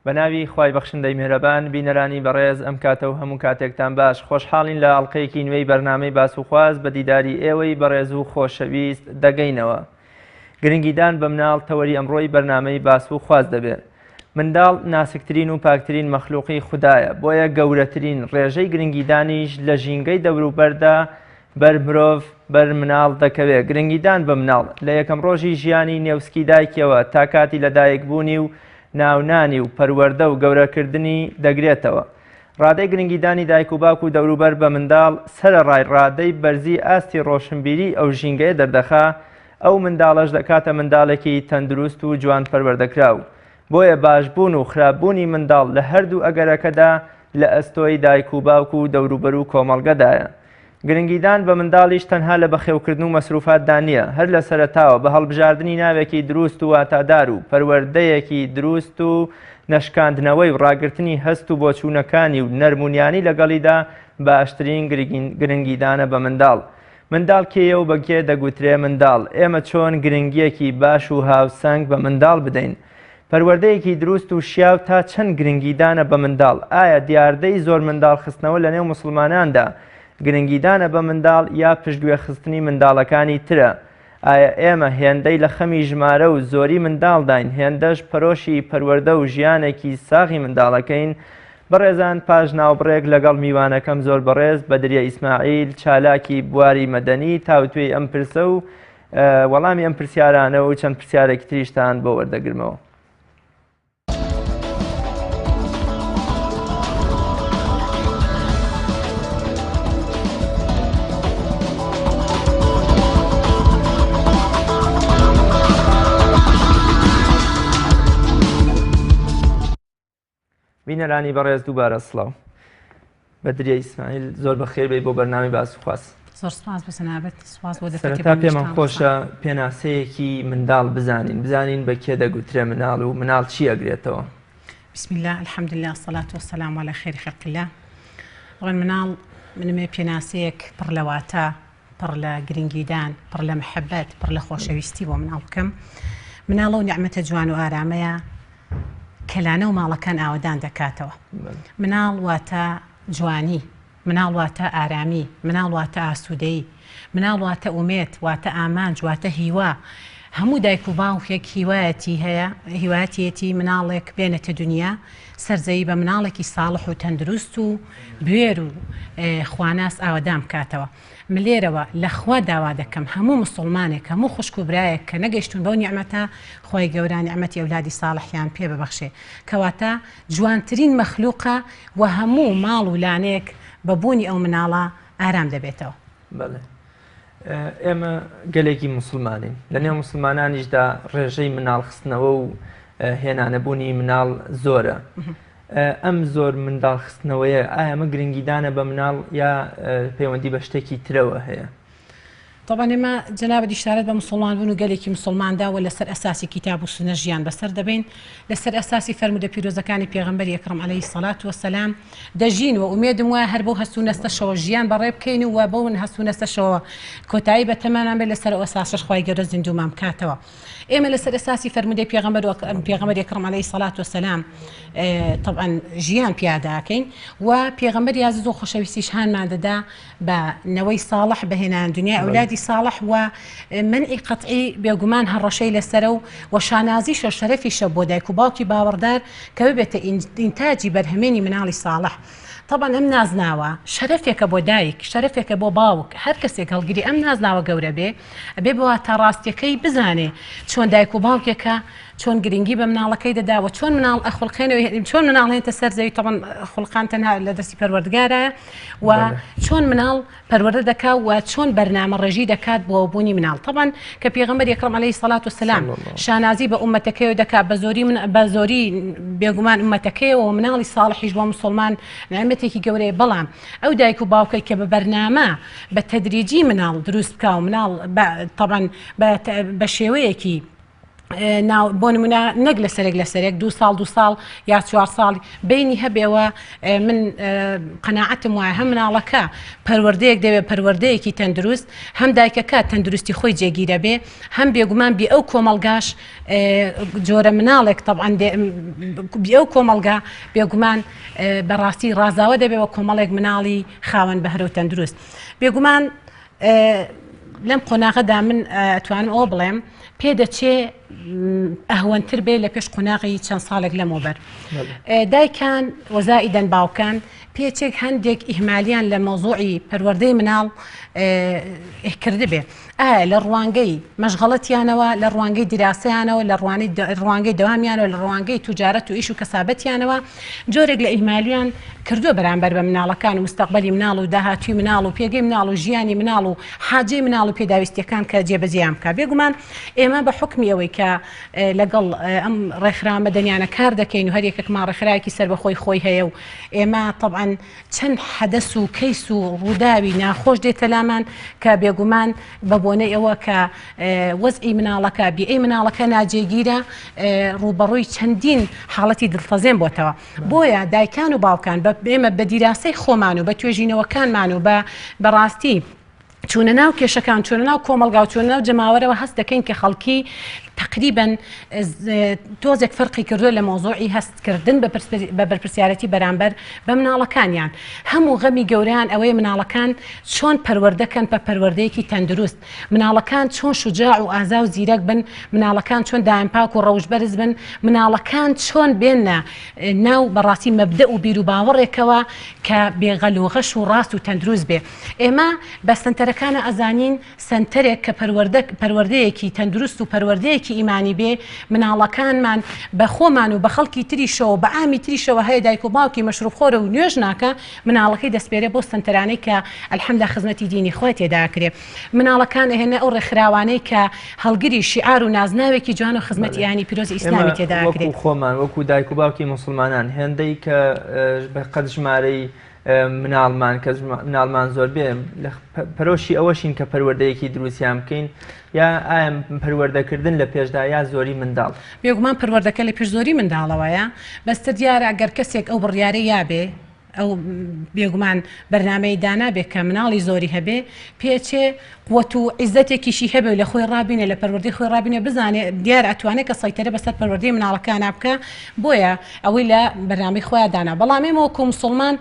بەناوی خوای بەخشندەی میهرەبان بینەرانی بەڕێز ئەم کاتە و هەموو کاتێکتان باش خۆشحاڵین لە ئەڵقەیەکی نوێی بەرنامەی باسوخواز بە دیداری ئێوەی بەڕێز و خۆشەویست دەگەینەوە. گرنگیدان بە مناڵ تەوەری ئەمڕۆی بەرنامەی باسوخواز دەبێت. منداڵ ناسکترین و پاکترین مەخلوقی خوددایە، بۆیە گەورەترین ڕێژەی گرنگیدانیش لە ژینگەی دەوروبەردا بەر مرۆڤ بەر مناڵ دەکەوێت. گرنگیدان بە مناڵ لە یەکەم ڕۆژی ژیانی نێوسکی دایکەوە تا کاتی لەدایکبوونی و ناونانی و پەروەردە و گەورەکردنی دەگرێتەوە. ڕادەی گرنگیدانی دایک و باوک و دەوروبەر بە منداڵ سەرەڕای ڕادەی بەرزی ئاستی ڕۆشنبیری ئەو ژینگەیە دەردەخا، ئەو منداڵەش دەکاتە منداڵێکی تەندروست و جوان پەروەردەکراو. بۆیە باشبوون و خراپبوونی منداڵ لە هەردوو ئەگەرەکەدا لە ئەستۆی دایک و باوک و دەوروبەر و کۆمەڵگەدایە. گرنگیدان بە منداڵیش تەنها لە بەخێوکردن و مەسروفاتدا نییە، هەر لە سەرەتاوە بە هەڵبژاردننی ناوێکی دروست و واتادار و پەروەردەیەکی دروست و نەشکاندنەوەی و ڕاگررتنی هەست و بۆچوونەکانی و نەرمونیانی لەگەڵیدا باشترین گرنگیدانە بە منداڵ. منداڵ کێیە و بەکێ دەگوترێ منداڵ؟ ئێمە چۆن گرنگیەکی باش و هاوسەنگ بە منداڵ بدەین؟ پەروەردەیەکی دروست و شیاو تا چەند گرنگیدانە بە منداڵ؟ ئایا دیاردەی زۆر منداڵ خستنەوە لە نێو موسڵماناندا گرنگیدانە بە منداڵ یا پشتگوێ خستنی منداڵەکانی ترە؟ ئایا ئێمە هێندەی لە خەمی ژمارە و زۆری منداڵ داین، هێندەش پەرۆشی پەروەردە و ژیانێکی ساغی منداڵەکەین؟ بەڕێزان، پاش ناوبڕێک لەگەڵ میوانەکەم زۆر بەڕێز بەدریە ئیسماعیل چالاکی بواری مەدەنی تاوتوێی ئەم پرسە و وەڵامی ئەم پرسیارانە و چەند پرسیارێکی تریشتان بۆ وەردەگرمەوە. بینەرانی بەڕێز دووبارە سڵاو. بەدریە ئیسماعیل زۆر بەخێر بێ بۆ بەرنامەی باسوخواز. زۆر سپاس بۆ سەنابەت، سپاس بۆ دەستەکەت. سەرەتا پێمان خۆشە پێناسەیەکی منداڵ بزانین بە کێ دەگوترێ مناڵ و مناڵ چی ئەگرێتەوە؟ بسم الله الحمد لله الصلاة والسلام على خير خلق الله. طبعا مناڵ منمێ پێناسەیەک پڕ لە واتە، پڕ لە گرنگیدان، پڕ لە محەبەت، پڕ لە خۆشەویستی بۆ مناڵ بکەم. مناڵە و نیعمەتە جوان و ئارامەیە کەلانە و ماڵەکان ئاوەدان دەکاتەوە. مناڵ واتە جوانی، مناڵ واتە ئارامی، مناڵ واتە ئاسوودەیی، مناڵ واتە ئومێد، واتە ئامانج، واتە هیوا. هەموو دایک و باوکێک هیوایەتی هەیە، هیوایەتیەتی مناڵێک بێنێتە دنیا سەرزەوی بە مناڵێکی ساڵح و تەندروست و بوێر و خواناس ئاوەدام بکاتەوە. ملێرەوە لەخوا داوا دەکەم هەموو مسلمانێک، هەموو خوشک و برایەک کە نەگەیشتون بەو نیعمەتە، خۆی گەورە نیعمەتی ئەولادی ساڵحیان پێ ببەخشێ، کەواتە جوانترین مەخلوقە و هەموو ماڵ و لانێک بە بوونی ئەو مناڵە ئارام دەبێتەوە. بەڵێ، ئێمە گەلێکی مسلمانین، لە نێو مسلمانانیشدا ڕێژەی مناڵ خستنەوە و هێنانەبوونی مناڵ زۆرە. ئەم زۆر منداڵ خستنەوەیە ئایا ئەمە گرنگیدانە بە مناڵ یا پەیوەندی بە شتێکی ترەوە هەیە؟ طبعا ئێمە جەنابەت ئیشارەت بە مسلمان بوون و گەلێکی مسلمانداوە لەسەر ئەساسی کتاب و سونە ژیان بەسەر دەبین، لەسەر ئەساسی فەرمودە پیرۆزەکانی پێغەمبەری ئەکرەم عەلەیهی سەڵات وەسەلام دەژین و ئومێدم وایە هەر بەو هەست و نەستەشەوە ژیان بەڕێ بکەین و بەو هەست و نەستەشەوە کۆتایی بە تەمەمان بێت لەسەر ئەو ئەساسەش خوای گەورە زیندوومان بکاتەوە. ئێمە لەسەر ئەساسی فەرمودەی پێغەمبەری ئەکرەم عەلەیهی سەڵات وەسەلام طبعا ژیان پیاداکەین و پێغەمبەری عەزیز و خۆشەویستیش هانمان دەدا بە نەوەی ساڵح بەهێنان دنیای ئەولادی ساڵح و منعی قەطعی بێگومان هەڕەشەی لەسەرە و شانازیش و شەرەفیشە بۆ دایک و باوکی باوەڕدار کە ببێتە ئینتاجی بەرهەمێنی مناڵی ساڵح. طبعا ئەم نازناوە شەرەفێکە بۆ دایک، شەرەفێکە بۆ باوک، هەر کەسێک هەڵگیری ئەم نازناوە گەورە بێ بەوە تا ڕاستیەکەی بزانێ چۆن دایک و باوکێکە، چۆن گرنگی بە مناڵەکەی دەداوە، چۆن مناڵ ئەخڵقێنەوە، چۆن مناڵ هێنتە سەر زەوی. طبعا خولقان تەنها لە دەستی پەروەردگارایە و چۆن مناڵ پەروەردە دەکات و چۆن بەرنامە ڕێژی دەکات بۆ بوونی مناڵ. طبعا کە پێغەمبەری ئەکرەم عەلەیهی سەڵات وەسەلام شانازی بە ئومەتەکەیەوە دەکات بە زۆری بێگومان ئومەتەکەیەوە و مناڵی ساڵحیش بۆ مسلمان نعمەتێکی گەورەیە. بەڵام ئەو دایک و باوکەی کە بە بەرنامە بە تەدریجی مناڵ دروست بکە و مناڵ طبعا بە شێوەیەکی بۆ نمونە نەک لە سەرێک 2 ساڵ یا 4 ساڵی بینی هەبێەوە من قەناعەتم وایە هەم مناڵەکە پەروەردەیەک دەوێت پەروەردەیەکی تەندروست هەم دایکەکە تەندروستی خۆی جێگیرە بێ هەم بێگومان بێ ئەو کۆمەلگاش جۆرە مناڵێک طبعاً بێ ئەو کۆمەلگا بێگومان بەڕاستی ڕازاوە دەبێەوە کۆمەڵێک مناڵی خاوەن بەهرە و تەندروست بێگومان لەم قۆناغەدا من ئەتوانم ئەوە بڵێم پێدەچێ ئەهوەنتر بێ لە پێش قۆناغی چەند ساڵێک لەمەوبەر دایکان وەزائیدەن باوکان پێچێک هەندێک ئیهمالیان لە مۆزوعی پەروەردەی مناڵ کرد بێ لە ڕوانگەی مەشغەڵەتیانەوە لە ڕوانگەی دیراسەیانەوە لە ڕوانگەی دەوامیانەوە لە ڕوانگەی توجارەت و ئیش و کەسابەتیانەوە جۆرێک لە ئیهمالیان کردووە بەرامبەر بە مناڵەکان و مستەقبەلی مناڵ و داهاتوی مناڵ و پێگەی مناڵ و ژیانی مناڵ و حاجەی مناڵ و پێداویستیەکان کە جێبەجێیان بکە بێگومان ئێمە بە حکمی ئەوەی کە لەگەڵ ئەم ڕێکخراوە مەدەنیانە کار دەکەین و هەرێکێکمان ڕێکخراوێکی سەر بەخۆی خۆی هەیە و ئێمە طبعاً چەند حەدەس و کەیس و ڕووداوی ناخۆش دێتە لامان کە بێگومان بە بۆنەی ئەوە کە وەزئی مناڵەکە بیئەی مناڵەکە ناجێگیرە ڕوبەڕووی چەندین حاڵەتی دڵتەزێن بۆتەوە بۆیە دایکان و باوکان ئێمە بە دیراسەی خۆمان و بە توێژینەوەکانمان و بەڕاستی چونە ناو کێشەکان چونە ناو کۆمەلگا و چونە ناو جەماوەرەوە هەست دەکەین کە خەڵکی تقریبا تۆزێک فەرقی کردو لە مۆزوعی هەستکردن بە بەرپرسیارەتی بەرامبەر بە مناڵەکانیان هەموو غەمی گەوریان ئەوەی مناڵەکان چۆن پەروەردەکەن بە پەروەردەیەکی تەندروست مناڵەکان چۆن شوجاع و ئازا و زیرەک بن مناڵەکان چۆن دائمپاک و ڕەوشبەرز بن مناڵەکان چۆن بێنە ناو بەڕاستی مەبدە و بیر و باوەڕێکەوە کە بێغەلوغەش و ڕاست و تەندروست بێ ئێمە بە سنتەرەکانە ئەزانین سنتەرێک کە پەروەردەیەکی تەندروست و پەروەردەیەکی ئیمانی بێ مناڵەکانمان بە خۆمان و بە خەڵکی تریشەوە بە ئامی تریشەوە هەیە دایک و باوکی مەشروب خۆرە و نوێژ ناکە مناڵەکەی دەستپێرێ بۆ سنتەرانەی کە ئەلحەمدە خزمەتی دینی خۆی تێداکرێ مناڵەکان ئەهێنە ئەو ڕێکخراوانەی کە هەڵگری شیعار و نازناوێکی جوان و خزمەتی یانی پیرۆزی ئیسلامی تێداکرێت خۆمان وەکو دایک و باوکی مسلمانان هێندەی کە بە قەد ژمارەی مناڵمان کە مناڵمان زۆر بێ پەرۆشی ئەوەشین کە پەروەردەیەکی دروستیان بکەین یا ئایا پەروەردەکردن لە پێشدا یا زۆری منداڵ بێگومان پەروەردەکە لە پێش زۆری منداڵەوەیە بەستە دیارە ئەگەر کەسێک ئەو بڕیارەی یابێ ئەو بێگومان بەرنامەی دانابێت کە مناڵی زۆری هەبێ پێچێ قوت و عیزەتێکیشی هەبێ لە خۆی ڕابینێ لە پەروەردەی خۆی ڕابینێ بزانێ دیار ئەتوانێت کە سەیطرە بەسەر پەروەردەی مناڵەکان بکە بۆیە ئەوەی لە بەرنامەی خۆیان دانا بەڵام ئێمە وەکو موسڵمان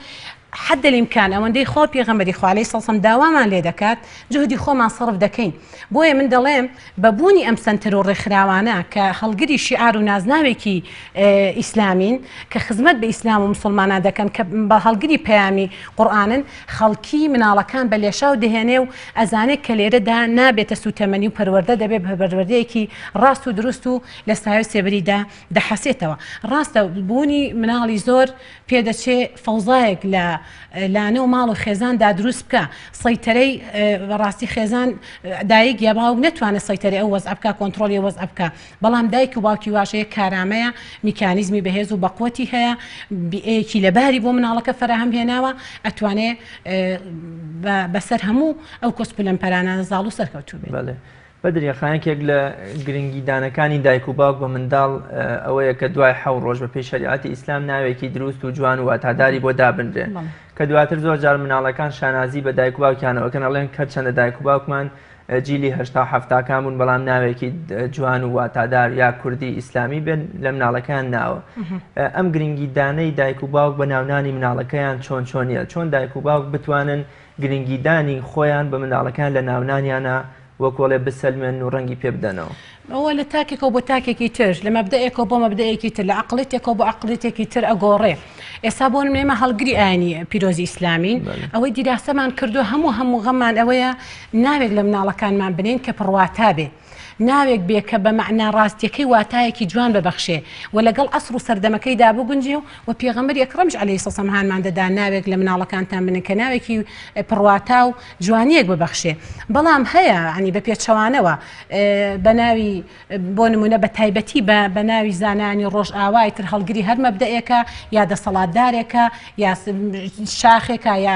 حد الإمكان ئەوەندەی خۆ پێغەمبەری خوا عەلەیهی سەڵام داوامان لێ دەکات جهدی خۆمان سەرف دەکەین بۆیە من دەڵێم بەبوونی ئەم سنتەر و ڕێکخراوانە کە هەڵگری شیعار و نازناوێکی ئیسلامین کە خزمەت بە ئیسلام و مسلمانان دەکەن کە بە هەڵگری پەیامی قورئانن خەڵکی مناڵەکان بە لێشاو دەهێنێ و ئەزانێت کە لێرەدا نابێتە سوتەمەنی و پەروەردە دەبێت پەروەردەیەکی ڕاست و دروست و لە سایە سێبەریدا دەحەسێتەوە ڕاستە بوونی مناڵی زۆر پێدەچێ فەوزایەک لە لانە و ماڵ و خێزاندا دروست بکە سەیطرەی بەڕاستی خێزان دایک یا باوک نەتوانێت سەیطرەی ئەو وەزع بکە کۆنتڕۆلی وەزع بکە بەڵام دایک و باوکی واشەیە کارامەیە میکانیزمی بەهێز و بەقوەتی هەیە بیئەیەکی لەباری بۆ مناڵەکە فراهەم هێناوە ئەتوانێت بەسەر هەموو ئەو کۆسپلەمپەرانە زاڵ و سەرکەوتوو بێت. بەدرێخانێکێک لە گرنگی دانەکانی دایک و باوک بە منداڵ ئەوەیە کە دوای 7 ڕۆژ بە پێی شەریعەتی ئیسلام ناوێکی دروست و جوان و واتاداری بۆ دابنرێ کە دواتر زۆر جار مناڵەکان شانازی بە دایک و باوکیانەوەکەن ئەڵێن کە چەندە دایک و باوکمان جیلی 1970 بوون بەڵام ناوێکی جوان و واتادار یا کوردی ئیسلامی بێن لە مناڵەکان ناوە ئەم گرنگی دانەی دایک و باوک بە ناونانی مناڵەکەیان چۆنیە چۆن دایک و باوک بتوانن گرنگیدانی خۆیان بە مناڵەکان لە ناونانیانە وەکۆڵێ بسەلمێن و ڕەنگی پێ بدەنەوە ئەوە لە تاکێکەوە بۆ تاکێکی تر لە مەبدەیەکەوە بۆ مەبدەیەکی تر لە عەقڵێتێکەوە بۆ عەقڵێتێکی تر ئەگۆڕێ ئێستا بۆ نمونە هەڵگری ئاینی پیرۆزی ئیسلامین ئەوەی دیراسەمان کردو هەموو غەممان ئەوەیە ناوێک لە مناڵەکانمان بنین کە پڕواتا بێ ناوێک بێ کە بە مەعنا ڕاستیەکەی واتایەکی جوان ببەخشێ و لەگەڵ ئەسڕ و سەردەمەکەیدا بگونجێ و پێغەمبەری ئەکرەم عەلەیهی سەڵام هانمان دەدا ناوێک لە مناڵەکانتان بنن کە ناوێکی پڕواتا و جوانیەک ببەخشێ بەڵام هەیە عنی بە پێچەوانەوە بە ناوی بۆ نمونە بە تایبەتی بە ناوی زانانی ڕۆژ ئاوای تر هەڵگری هەر مەبدەیەکە یا دەسەڵاتدارێکە یا شاخێکە یا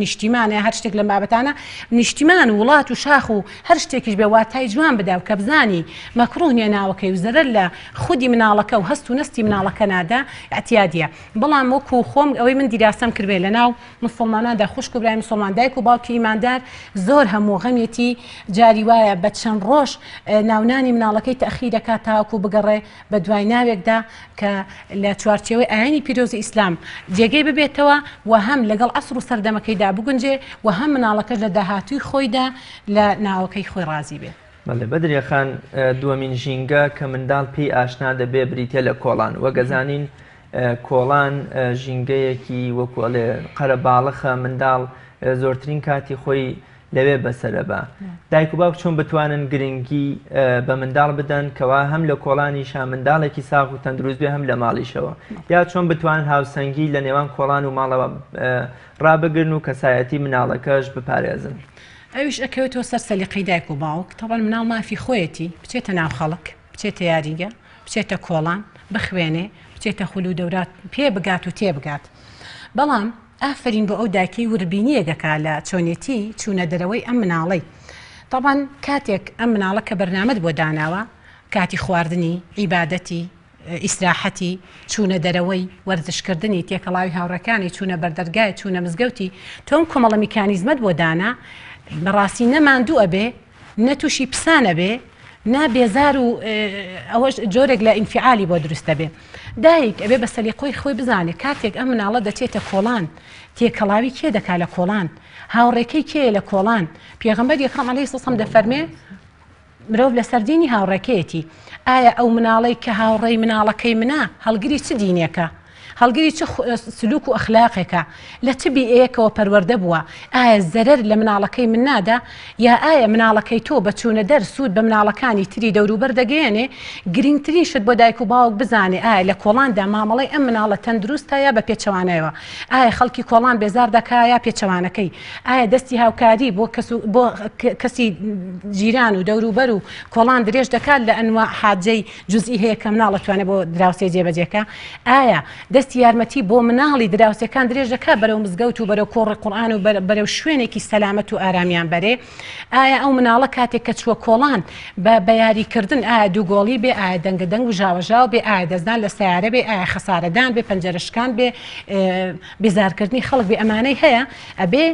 نیشتیمانە هەر شتێک لە بابەتانە نیشتیمان و وڵات و شاخ و هەر شتێکیش بێ واتای جوان بدا و کە بزانی مەکروه نیە ناوەکەی و زەرەر لە خودی مناڵەکە و هەست و نستی مناڵەکە نادا اعتیادیە. بەڵام وەکو خۆم ئەوەی من دیراسەم کردوێ لە ناو مسلماناندا خوشک و برای مسلمان دایک و باوکی ئیماندار زۆر هەموو غەمێتی جاری وایە بە چەند ڕۆژ ناونانی مناڵەکەی تەخیر دەکات تاوەکو بگەڕێ بە دوای ناوێکدا کە لە چوارچێوەی ئاینی پیرۆزی ئیسلام جێگەی ببێتەوە و هەم لەگەڵ ئەسر و سەردەمەکەیدا بگونجێ و هەم مناڵەکەش لە داهاتووی خۆیدا لە ناوەکەی خۆی ڕازی بێت. بەڵێ بەدرێخان دووەمین ژینگە کە منداڵ پێی ئاشنا دەبێ بریتە لە کۆڵان وەگەزانین کۆڵان ژینگەیەکی وەکوڵێ قەرە باڵخە منداڵ زۆرترین کاتی خۆی لەوێ بەسەرە بە دایک و باوک چۆن بتوانن گرنگی بە منداڵ بدەن کەوا هەم لە کۆڵانیشە منداڵێکی ساغ و تەندروست بێ هەم لە ماڵیشەوە یا چۆن بتوانن هاوسەنگی لە نێوان کۆڵان و ماڵەوە ڕابگرن و کەسایەتی مناڵەکەش بپارێزن. ئەویش ئەکەوێتەوە سەر سەلیقەی دایک و باوک تەڵەن مناڵ مافی خۆیەتی بچێتە ناو خەڵک بچێتە یاریگە بچێتە کۆڵان بخوێنێ بچێتە خول و دەورات پێ بگات و تێبگات. بەڵام ئافرین بۆ ئەو دایکەی وربینیەگەکا لە چۆنێتی چوونە دەرەوەی ئەم مناڵی. طبعاً کاتێک ئەم مناڵە کە بەرنامەت بۆ داناوە کاتی خواردنی عیبادەتی ئیسراحەتی چوونە دەرەوەی وەرزشکردنی تێکەڵاوی هاوڕەکانی چوونە بەردەرگای چوونە مزگەوتی تۆم کۆمەڵە میکانیزمت بۆ دانا بەڕاستی نەماندوو ئەبێ نەتووشی پسانە بێ نابێزار و ئەوەش جۆرێک لە ئینفعالی بۆ دروستە بێ. دایک ئەبێ بە سەلیقەی خۆی بزانێت کاتێک ئەم مناڵە دەچێتە کۆڵان تێکەڵاوی کێ دەکا لە کۆڵان هاوڕێکەی کێ لە کۆڵان پێغەمبەری ئەکرەم عەلەیهی سەڵام دەفەرمێ مرۆڤ لە سەردینی هاوڕێکەیەتی ئایا ئەو مناڵەی کە هاوڕێی مناڵەکەی منە هەڵگری چ دینێکە هەڵگری چ سلوک و ئەخلاقێکە لە تبی ئەیەکەوە پەروەردە بووە ئایا زەرەر لە مناڵەکەی من نادا یا ئایا مناڵەکەی تۆ بە چوونە دەر سوود بە مناڵەکانی تری دەوروبەر دەگەێنێ گرنگترین شت بۆ دایک و باوک بزانێ ئایا لە کۆڵاندا مامەڵەی ئەم مناڵە تەندروستە یا بە پێچەوانەوە ئایا خەڵکی کۆڵان بێزار دەکا یا پێچەوانەکەی ئایا دەستی هاوکاری بۆ کەسی جیران و دەوروبەر و کۆڵان درێژ دەکات لە ئەنوا حاجەی جوزئی هەیە کە مناڵە توانێت بۆ دراوسێ جێبەجێکە ئایا دەستی یارمەتی بۆ مناڵی دراوسەکان درێژ دەکات بەرەو مزگەوت و بەرەو کۆڕی قورئان و بەرەو شوێنێکی سەلامەت و ئارامیان بەرێ ئایا ئەو مناڵە کاتێک کە چووە کۆڵان بە یاریکردن ئایا دووگۆڵی بێ ئایا دەنگەدەنگ و ژاوەژاو بێ ئایا دەستدان لە سیارە بێ ئایا خەسارەدان بێ پەنجەرەشکان بێ بێزارکردنی خەڵک بێ ئەمانەی هەیە ئەبێ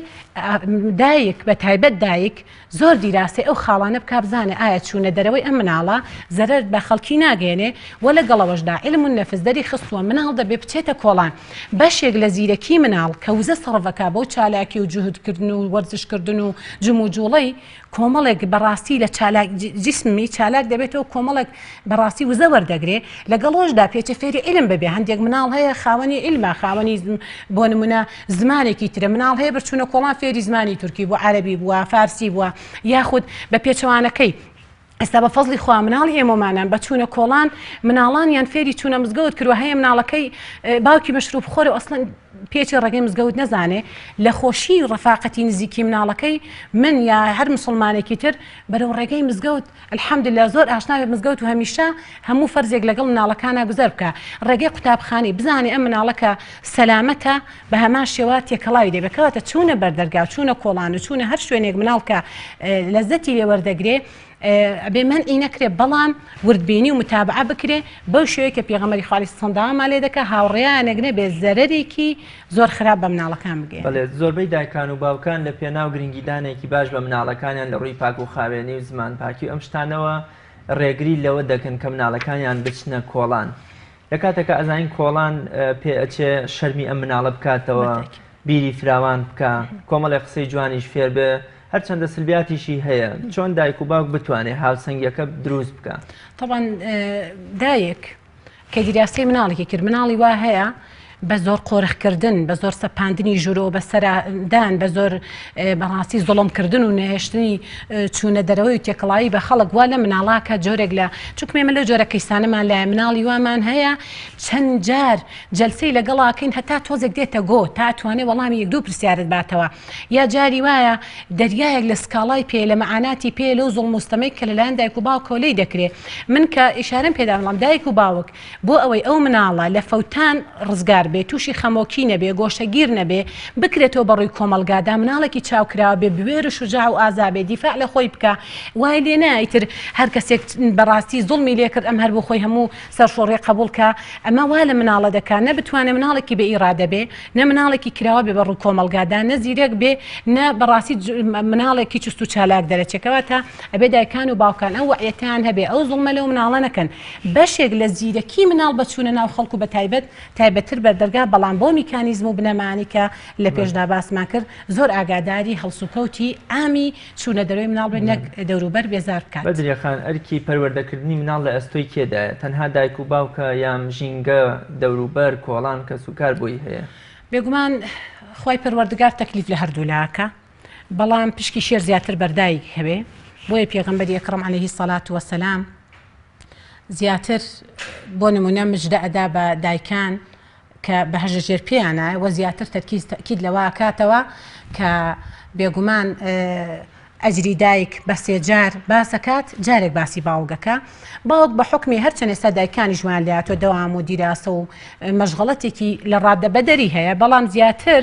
دایک بە تایبەت دایک زۆر دیراسی ئەو خاڵانە بکا بزانێ ئایا چوونە دەرەوەی ئەم مناڵە زەرەر بە خەڵکی ناگەێنێ و لەگەڵەوەشدا علم و نەفس دەری خستووە مناڵ دەبێ بچێتە کۆڵان بەشێک لە زیرەکی مناڵ کە وزە سەڕڤەکە بۆ چالاکی و جوهودکردن و وەرزشکردن و جم و جوڵەی کۆمەڵێک بەڕاستی لە جسمی چالاک دەبێتەوە کۆمەڵێک بەڕاستی وزە وەردەگرێ لەگەڵۆشدا پێچە فێری علم ببێ هەندێک مناڵ هەیە خاوەنی علمە خاوەنی بۆ نمونە زمانێکی ترە مناڵ هەیە بچوونە کۆڵان فێری زمانی تورکی بووە عەرەبی بووە فارسی بووە یاخود بە پێچەوانەکەی ئێستا بە فەزلی خوا مناڵی ئێمەمانان بە چوونە کۆڵان مناڵانیان فێری چوونە مزگەوت کردووە هەیە مناڵەکەی باوکی مەشروب خۆر و ئەسڵەن پێچی ڕێگەی مزگەوت نەزانێ لە خۆشی ڕەفاقەتی نزیکی مناڵەکەی من یا هەر مسلمانێکی تر بەرەو ڕێگەی مزگەوت الحەمدلله زۆر ئاشنا بێ مزگەوت و هەمیشە هەموو فەرزێک لەگەڵ مناڵەکانە گوزەر بکە ڕێگەی قوتابخانەی بزانێ ئەم مناڵەکە سەلامەتە بە هەمان شێوە تێکەڵاوی دەبێتەوە چوونە بەردەرگا چوونە کۆڵان و چوونە هەر شوێنێک مناڵکە لەزەتی لێ وەردەگرێ ئەبێ منعی نەکرێ بەڵام وردبینی و متابعە بکرێ بەو شێوەیە کە پێغەمبەری خوا عەلەیهی سەڵام لێ دەکا هاوڕێیانێک بێ زەرەرێکی زۆر خراپ بە مناڵەکان بگێن. بەڵێ زۆربەی دایکان و باوکان لە پێناو گرنگیدانێکی باش بە مناڵەکانیان لە ڕووی پاک و خاوێنی و زمان پاکی و ئەم شتانەوە ڕێگری لەوە دەکەن کە مناڵەکانیان بچنە کۆڵان لە کاتێکە ئەزانین کۆڵان پێ ئەچێ شەرمی ئەم مناڵە بکاتەوە بیری فراوان بکە کۆمەڵی قسەی جوانیش فێر بێ هەرچەندە سلبیاتیشی هەیە چۆن دایک و باوک بتوانێت هاوسەنگیەکە دروست بکە. طبعا دایک کە دیراسی مناڵێکی کرد مناڵی وا هەیە بە زۆر قۆرخکردن بە زۆر سەپاندنی ژوورۆ بە سەردان بە زۆر بەڕاستی زۆڵمکردن و نەهێشتنی چوونە دەرەوەی و تێکەڵاوی بە خەڵک وا لە مناڵاکە جۆرێک لە چووکمێمە لە جۆرە کەیسانەمان لای مناڵی وامان هەیە چەند جار جەلسەی لەگەڵاکەین هەتا تۆزێک دێتە گۆ تا توانێ وەڵامی یەک دوو پرسیارت باتەوە یا جاری وایە دەریایەک لە سکاڵای پێ لە مەعاناتی پێ لەو زوڵم و ستەمەی کە لەلایەن دایک و باوکەوە لێی دەکرێت من کە ئیشارەم پێدا بڵام دایک و باوک بۆ ئەوەی ئەو مناڵە لە فەوتان ڕزگار بێ تووشی خەمۆکی نەبێ گۆشەگیر نەبێ بکرێتەوە بەڕووی کۆمەلگادا مناڵێکی چاوکراوە بێ بوێر و شوجاع و ئازابێ دیفاع لە خۆی بکە وای لێ نایتر هەر کەسێک بەڕاستی زوڵمی لێ کرد ئەم هەر بۆ خۆی هەموو سەرشۆڕێ قبولکە ئەمە وا لە مناڵە دەکات نە بتوانێت مناڵێکی بە ئیرادە بێ نە مناڵێکی کراوە بێ بەڕووی کۆمەلگادا نە زیرەک بێ نە بەڕاستی مناڵێکی چست و چالاک دەرەچێکەوە تا ئەبێ دایکان و باوکان ئەو وعیەتیان هەبێ ئەو زوڵمە لەو مناڵە نەکەن بەشێک لە زیرەکی مناڵ بەچوونە ناو خەڵکو بە تایبەتتر بەردەرگا بەڵام بۆ میکانیزم و بنەمانی کە لە پێشدا باسمان کرد زۆر ئاگاداری هەڵسوکەوتی ئامی چوونە دەروی مناڵ بێ نەک دەوروبەر بێزار بکات. بەدریەخان ئەرکی پەروەردەکردنی مناڵ لە ئەستۆی کێدایە تەنها دایک و باوکە یام ژینگە دەوروبەر کۆڵان کە سوکار بۆی هەیە بێگومان خی پەروەردگار تەکلیف لە هەردوو لاکە بەڵام پشکی شێر زیاتر بەردایک هەبێ بۆیە پێغەمبەری ئەکرەم عەلەیهی سەڵات وەسەلام زیاتر بۆ نمونە مژدە ئەدا بە دایکان کە بە هەژەژێر پێیانە وە زیاتر تەرکیز لەوە کاتەوە کە بێگومان ئەجری دایک بە سێجار باسەکات جارێک باسی باوگەکە باوک بە حکمی هەرچەند ئێستا دایکانی ژوان لاتۆ دەوام و دیراسە و مەشغەڵەتێکی لە ڕادە بەدەری هەیە بەڵام زیاتر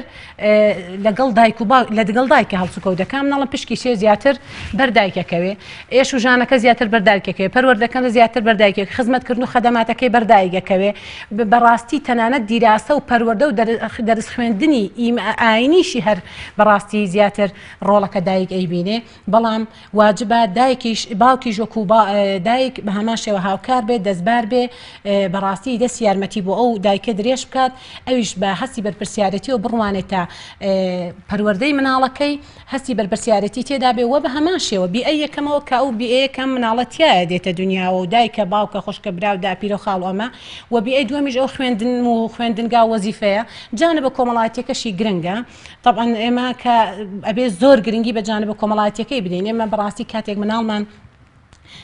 لەگەڵ دایک و لەگەڵ دایکە هەڵسوکەوت دەکەم مناڵم پشکی شێ زیاتر بەردایکەکەوێ ئێش و ژانەکە زیاتر بەردایکەکەوێ پەروەردەکان زیاتر بەردایکێک خزمەتکردن و خەدەماتەکەی بەردایکەکەوێ بەڕاستی تەنانەت دیراسە و پەروەردە و دەرس خوێندنی ئاینیشی هەر بەڕاستی زیاتر ڕۆڵەکە دایک ئەیبینێ بەڵام واجبە دایکیش باوکیش وەکو دایک بە هەمان شێوە هاوکار بێت دەستبار بێ بەڕاستی دەست یارمەتی بۆ ئەو دایکە درێژ بکات ئەویش بە هەستی بەرپرسیارەتی و بڕوانێتە پەروەردەی مناڵەکەی هەستی بەرپرسیارەتی تێدا بێ وە بە هەمان شێوە بی ئەی یەکەمەوە کە ئەو بی یەکەم مناڵەتیایە دێتە دنیاوە و دایکە باوکە خۆشکە براو داپیرە و خاڵ ئەمە و بی ئەی دووەمیش ئەو خوێندن و خوێندنگا وەزیفەیە جانبە کۆمەڵایەتیەکەشی گرنگە طبعا ئێمە کە ئەبێ زۆر گرنگی بە جانبە کۆمەڵایەتیەکەی بدەین ئێمە بەڕاستی کاتێک مناڵمان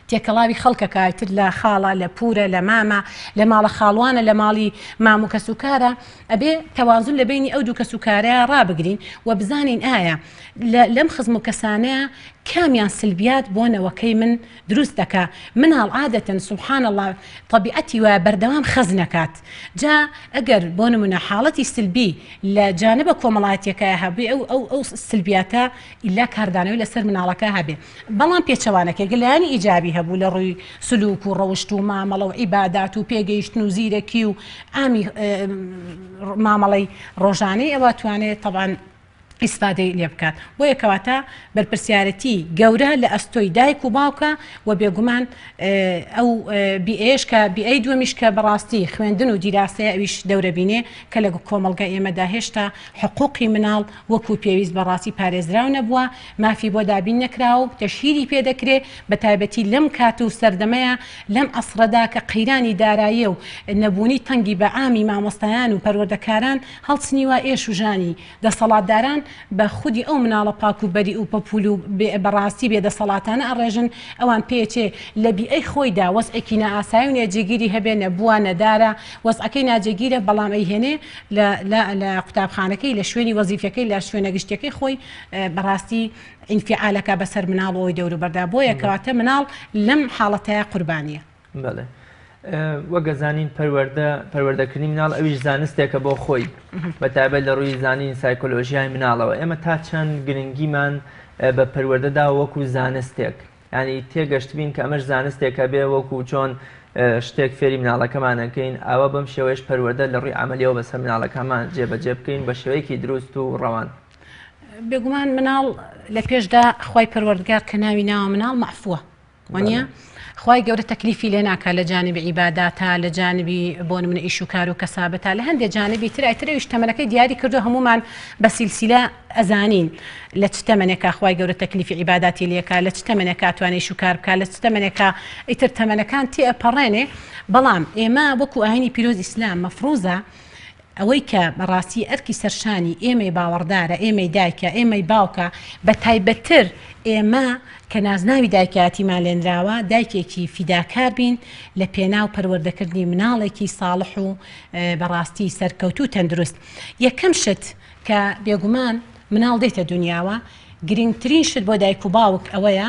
تێکەڵاوی خەڵکە کایتر لە خاڵە لە پورە لە مامە لە ماڵە خاڵوانە لە ماڵی مام و کەسوکارە ئەبێ تەوازن لە بینی ئەو دوو کەسوکارەیە ڕابگرین و بزانین ئایا لەم خزم و کەسانەیە کامیان سلبیات بۆ نەوەکەی من دروست دەکا مناڵ عادەتەن سبحان الله طبیعەتی وە بەردەوام خەز نەکات جا ئەگەر بۆ نمونە حاڵەتی سلبی لە جانبە کۆمەڵایەتیەکە هەبێ ئەو سلبیاتە ئیلا کاردانەوەی لەسەر مناڵەکە هەبێ بەڵام پێچەوانەکە گەلایانی ئیجابی هەبوو لە ڕووی سلوک و ڕەوشت و مامەڵە و عیبادات و پێگەیشتن و زیرەکی و ئامی مامەڵەی ڕۆژانەی ئەوە توانێت طبعاً ئیسفادەی لێ بکات بۆ یەکەواتە بەرپرسیارەتی گەورە لە ئەستۆی دایک و باوکە و بێگومان ئەو بیئێش کە بیئەی دووەمیش کە بەڕاستی خوێندن و دیراسەیە ئەویش دەورەبینێ کە لە کۆمەڵگە ئێمەدا هێشتا حقوقی مناڵ وەکو پێویست بەڕاستی پارێزراو نەبووە مافی بۆ دابین نەکراوە و تەشهیری پێدەکرێت بە تایبەتی لەم کات و سەردەمەیە لەم ئەسڕەدا کە قەیرانی داراییە و نەبوونی تەنگی بە ئامی مامۆستایان و پەروەردەکاران هەڵچنیوە ئێش و ژانی دەسەڵاتداران بە خودی ئەو مناڵە پاک و بەری و پەپول و بەڕاستی بێدەسەڵاتانە ئەڕێژن ئەوان پێچێ لە بیئەی خۆیدا وەسعێکی نائاسایی و نێجێگیری هەبێ نەبووە نەدارە وەسعەکەی ناجێگیرە بەڵام ئەیهێنێ لە قوتابخانەکەی لە شوێنی وەزیفەکەی لە شوێنە گشتەکەی خۆی بەڕاستی ئینفعالەکە بەسەر مناڵەوەی دەوروبەردا بۆ یەکەواتە مناڵ لەم حاڵەتەیە قوربانیە. بەڵێ وەگەزانین پەروەردەکردنی مناڵ ئەویش زانستێکە بۆ خۆی بەتابەت لە ڕووی زانین سایکۆلۆژیای مناڵەوە ئێمە تا چەند گرنگیمان بە پەروەردەدا وەکو زانستێک ینی تێگەشت بین کە ئەمەش زانستێکە بێ وەکو چۆن شتێک فێری مناڵەکەمانەکەین ئەوە بەم شێوەیەش پەروەردە لە ڕووی عملیەوە بەسەر مناڵەکەمان جێبەجێ بکەین بە شێوەیەکی دروست و ڕەوان. بێگومان مناڵ لە پێشدا خی پەروەردگار کە ناوی ناوە مناڵ مەعفووە وانە خی گەورە تەکلیفی لێ ناکات لە جانبی عیباداتە لە جانبی بۆ نمونە ئیش و کار و کەسابەتە لە هەندێک جانبی ترایترەویش تەمەنەکەی دیاری کردو هەمومان بە سیلسیلە ئەزانین لە چ تەمەنێکە خی گەورە تەکلیفی عیباداتی لێکە لە چ تەمەنێکە توانێت ئیش و کار بکات لە چ تەمەنێکە ئیتر تەمەنەکان تێپەڕێنێ بەڵام ئێمە وەکو ئاینی پیرۆز ئیسلام مەفروزە ئەوەی کە بەڕاستی ئەرکی سەرشانی ئێمەی باوەڕدارە ئێمەی دایکە ئێمەی باوکە بە تایبەتتر ئێمە کە نازناوی دایکاتیمان لێنراوە دایکێکی فیداکار بین لە پێناو پەروەردەکردنی مناڵێکی ساڵح و بەڕاستی سەرکەوتو تەندروست. یەکەم شت کە بێگومان مناڵ دێتە دنیاوە گرنگترین شت بۆ دایک و باوک ئەوەیە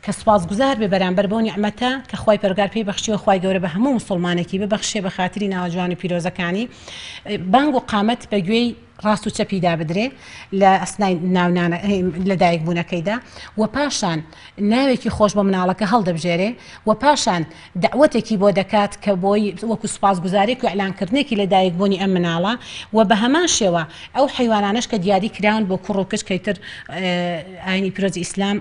کە سوپاسگوزار بێ بەرامبەر بەو نیعمەتە کە خوای پەروەردگار پێی بەخشیوە، خوای گەورە بە هەموو مسلمانێکی ببەخشێ بە خاتری ناوە جوان و پیرۆزەکانی. بانگ و قامەت بە گوێی ڕاست و چەپیدا بدرێ لە ئەسنای ناونانە لە دایک بوونەکەیدا، و پاشان ناوێکی خۆش بۆ مناڵەکە هەڵدەبژێرێ، و پاشان دعوەتێکی بۆ دەکات کە بۆی وەکو سوپاسگوزارێک و ئەلانکردنێکی لە دایک بوونی ئەم مناڵە، و بە هەمان شێوە ئەو حیوانانەش کە دیاری کراون بۆ کوڕ و کچ کەیتر ئاینی پیرۆزی ئیسلام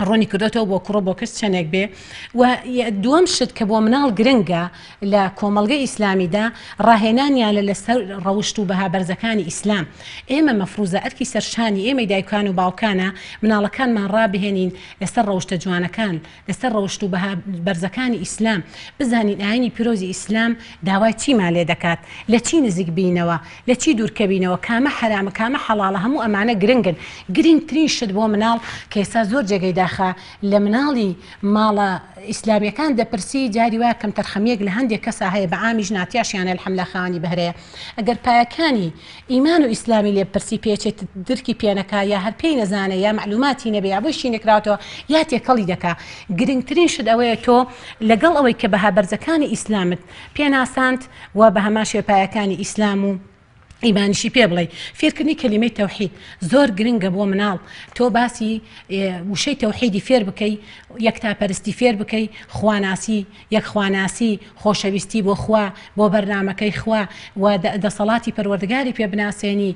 ڕۆنی کردێتەوە بۆ کوڕ بۆ کەس چەندێک بێ. و دووەم شت کە بۆ مناڵ گرنگە لە کۆمەڵگەی ئیسلامیدا ڕاهێنانیان لە لەسەر ڕەوشت و بەها بەرزەکانی ئیسلام. ئێمە مەفروزە ئەرکی سەرشانی ئێمەی دایکان و باوکانە مناڵەکانمان ڕابهێنین لەسەر ڕەوشتە جوانەکان، لەسەر ڕەوشت و بەها بەرزەکانی ئیسلام، بزانین ئاینی پیرۆزی ئیسلام داوای چیمان لێ دەکات، لە چی نزیک بینەوە، لە چی دوورکەبینەوە، کامە حرامە کامە حەڵاڵە، هەموو ئەمانە گرنگن. گرنگترین شت بۆ مناڵ کە ئێستا زۆر جێگەی لە مناڵی ماڵە ئیسلامیەکان دەپرسی جاری وایە کەم تەرخەمیەک لە هەندێک کەسا هەیە بە ئامی ژناتیاشیانە الحەمدلە خاوەنی بەهرەیە، ئەگەر پایەکانی ئیمان و ئیسلامی لێ پرسی پێچێت درکی پێنەکە یا هەر پێی نەزانە یا معلوماتی نەبێ یا بۆی شینێکراوەوە یا تێکەڵی دەکا. گرنگترین شت ئەوەیە تۆ لەگەڵ ئەوەی کە بەها بەرزەکانی ئیسلامت پێناساند و بە هەمان شێوە پایەکانی ئیسلام و ئیمانیشی پێ بڵێ. فێرکردنی کەلیمەی تەوحید زۆر گرنگە بۆ مناڵ. تۆ باسی وشەی تەوحیدی فێر بکەی، یەکتاپەرستی فێر بکەی، خواناسی، یەکخواناسی، خۆشەویستی بۆ خوا، بۆ بەرنامەکەی خوا، و دەسەڵاتی پەروەردگاری پێ بناسێنی،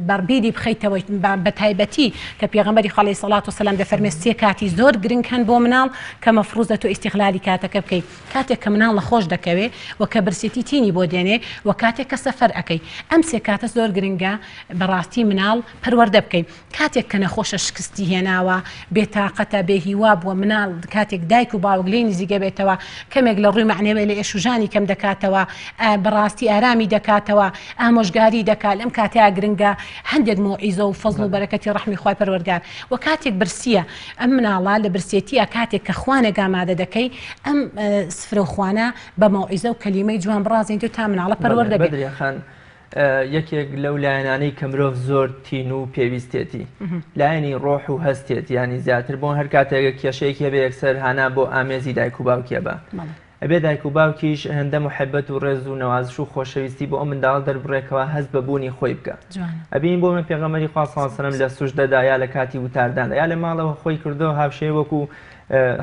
بەڕبیری بخەیتەوە بە تایبەتی کە پێغەمبەری خوا عەلەیهی سەڵات وسەلام دەفەرمێ سێ کاتی زۆر گرنگ هەن بۆ مناڵ کە مەفروزە تۆ ئیستیغلالی کاتەکە بکەی. کاتێک کە مناڵ نەخۆش دەکەوێ و کە برسێتی تینی بۆ دێنێ، و کاتێک کە سەفەر ئەەکەی. ئەم سێ کاتە زۆر گرنگە بەڕاستی مناڵ پەروەردە بکەین. کاتێک کە نەخۆشە شکستی هێناوە، بێتاقەتە، بێهیوا بووە، مناڵ کاتێک دایک و باوک لێی نزیگە بێتەوە، کەمێک لە ڕووی معنەوەی لە ئێشوژانی کەم دەکاتەوە، بەڕاستی ئارامی دەکاتەوە، ئامۆژگاری دەکات. لەم کاتەیە گرنگە هەندێک موعیزە و فەزڵ و بەرەکەتی ڕەحمی خوای پەروەردگار. و کاتێک برسیە ئەم مناڵە لە برسێتیە، کاتێک کە خوانێک ئامادە دەکەی، ئەم سفرە و خوانە بە موعیزە و کەلیمەی جوان بڕازێن تا مناڵە پەروەردە بێت. یەکێک لەو لایەنانەی کە مرۆڤ زۆر تین و پێویستێتی لایەنی ڕۆح و هەستێت، ینی زیاتر بۆن هەر کاتێک کێشەیەکی هەبێ یەکسەر هانا بۆ ئامێزی دایک و باوکیە بە ئەبێ دایک و باوکیش هەندە محەبەت و ڕێز و نەوازش و خۆشەویستی بۆ ئەم منداڵ دەربڕێکەوە هەست بە بوونی خۆی بکە. ئەبین بۆ من پێغەمبەری خوا صلی الله علیه و سلم لە سوژدەدا یا لە کاتی وتارداندا یا لە ماڵەوە خۆی کردەوە هاوشێ وەکو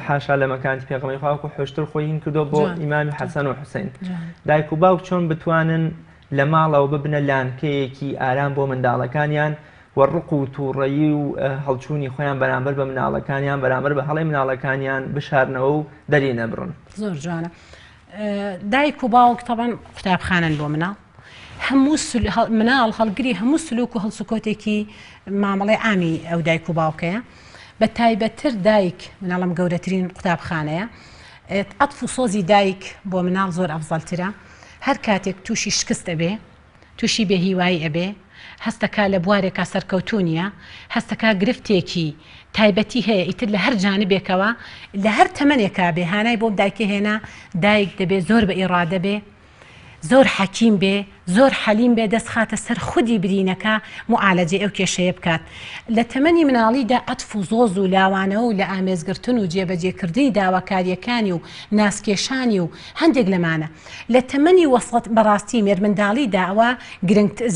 حاشا لە مەکانی پێغەمبەری خوا وەکو حۆشتر خۆی هین کردەوە بۆ ئیمامی حەسەن و حوسەین. دایک و باوک چۆن بتوانن لە ماڵەوە ببنە لانکەیەکی ئارام بۆ منداڵەکانیان، وەڕق و تووڕەیی و هەڵچوونی خۆیان بەرامبەر بە مناڵەکانیان، بەرامبەر بە هەڵی مناڵەکانیان بشارنەوە و دەری نەبڕن. زۆر جوانە. دایک و باوک تەبەن قوتابخانن بۆ مناڵ. هەموو مناڵ هەڵگری هەموو سلوک و هەڵسوکۆتێکی مامەڵەی ئامی ئەو دایک و باوکەیە. بە تایبەتتر دایک مناڵم گەورەترین قوتابخانەیە. ئەطف و سۆزی دایک بۆ مناڵ زۆر ئەفزەلترە. هەر کاتێک تووشی شکست ئەبێ، تووشی بێهیوایی ئەبێ، هەستەکە لە بوارێکا سەرکەوتونیە، هەستەکە گرفتێکی تایبەتی هەیە ئیتر لە هەر جانبێکەوە، لە هەر تەمەنێکا بێ هانای بۆ دایکە هێنا، دایک دەبێ زۆر بە ئیرادە بێ، زۆر حەکیم بێ، زۆر حەلیم بێ، دەست خاتە سەر خودی برینەکە معالەجێ ئەو کێشەیە بکات. لە تەمەنی مناڵیدا ئەطف و زۆز و لاوانەوە و لە ئامێزگرتن و جێبەجێکردنی داواکاریەکانی و ناسکێشانی و هەندێک لەمانە. لە تەمەنی وەسەط بەڕاستی مێرمنداڵیدا ئەوە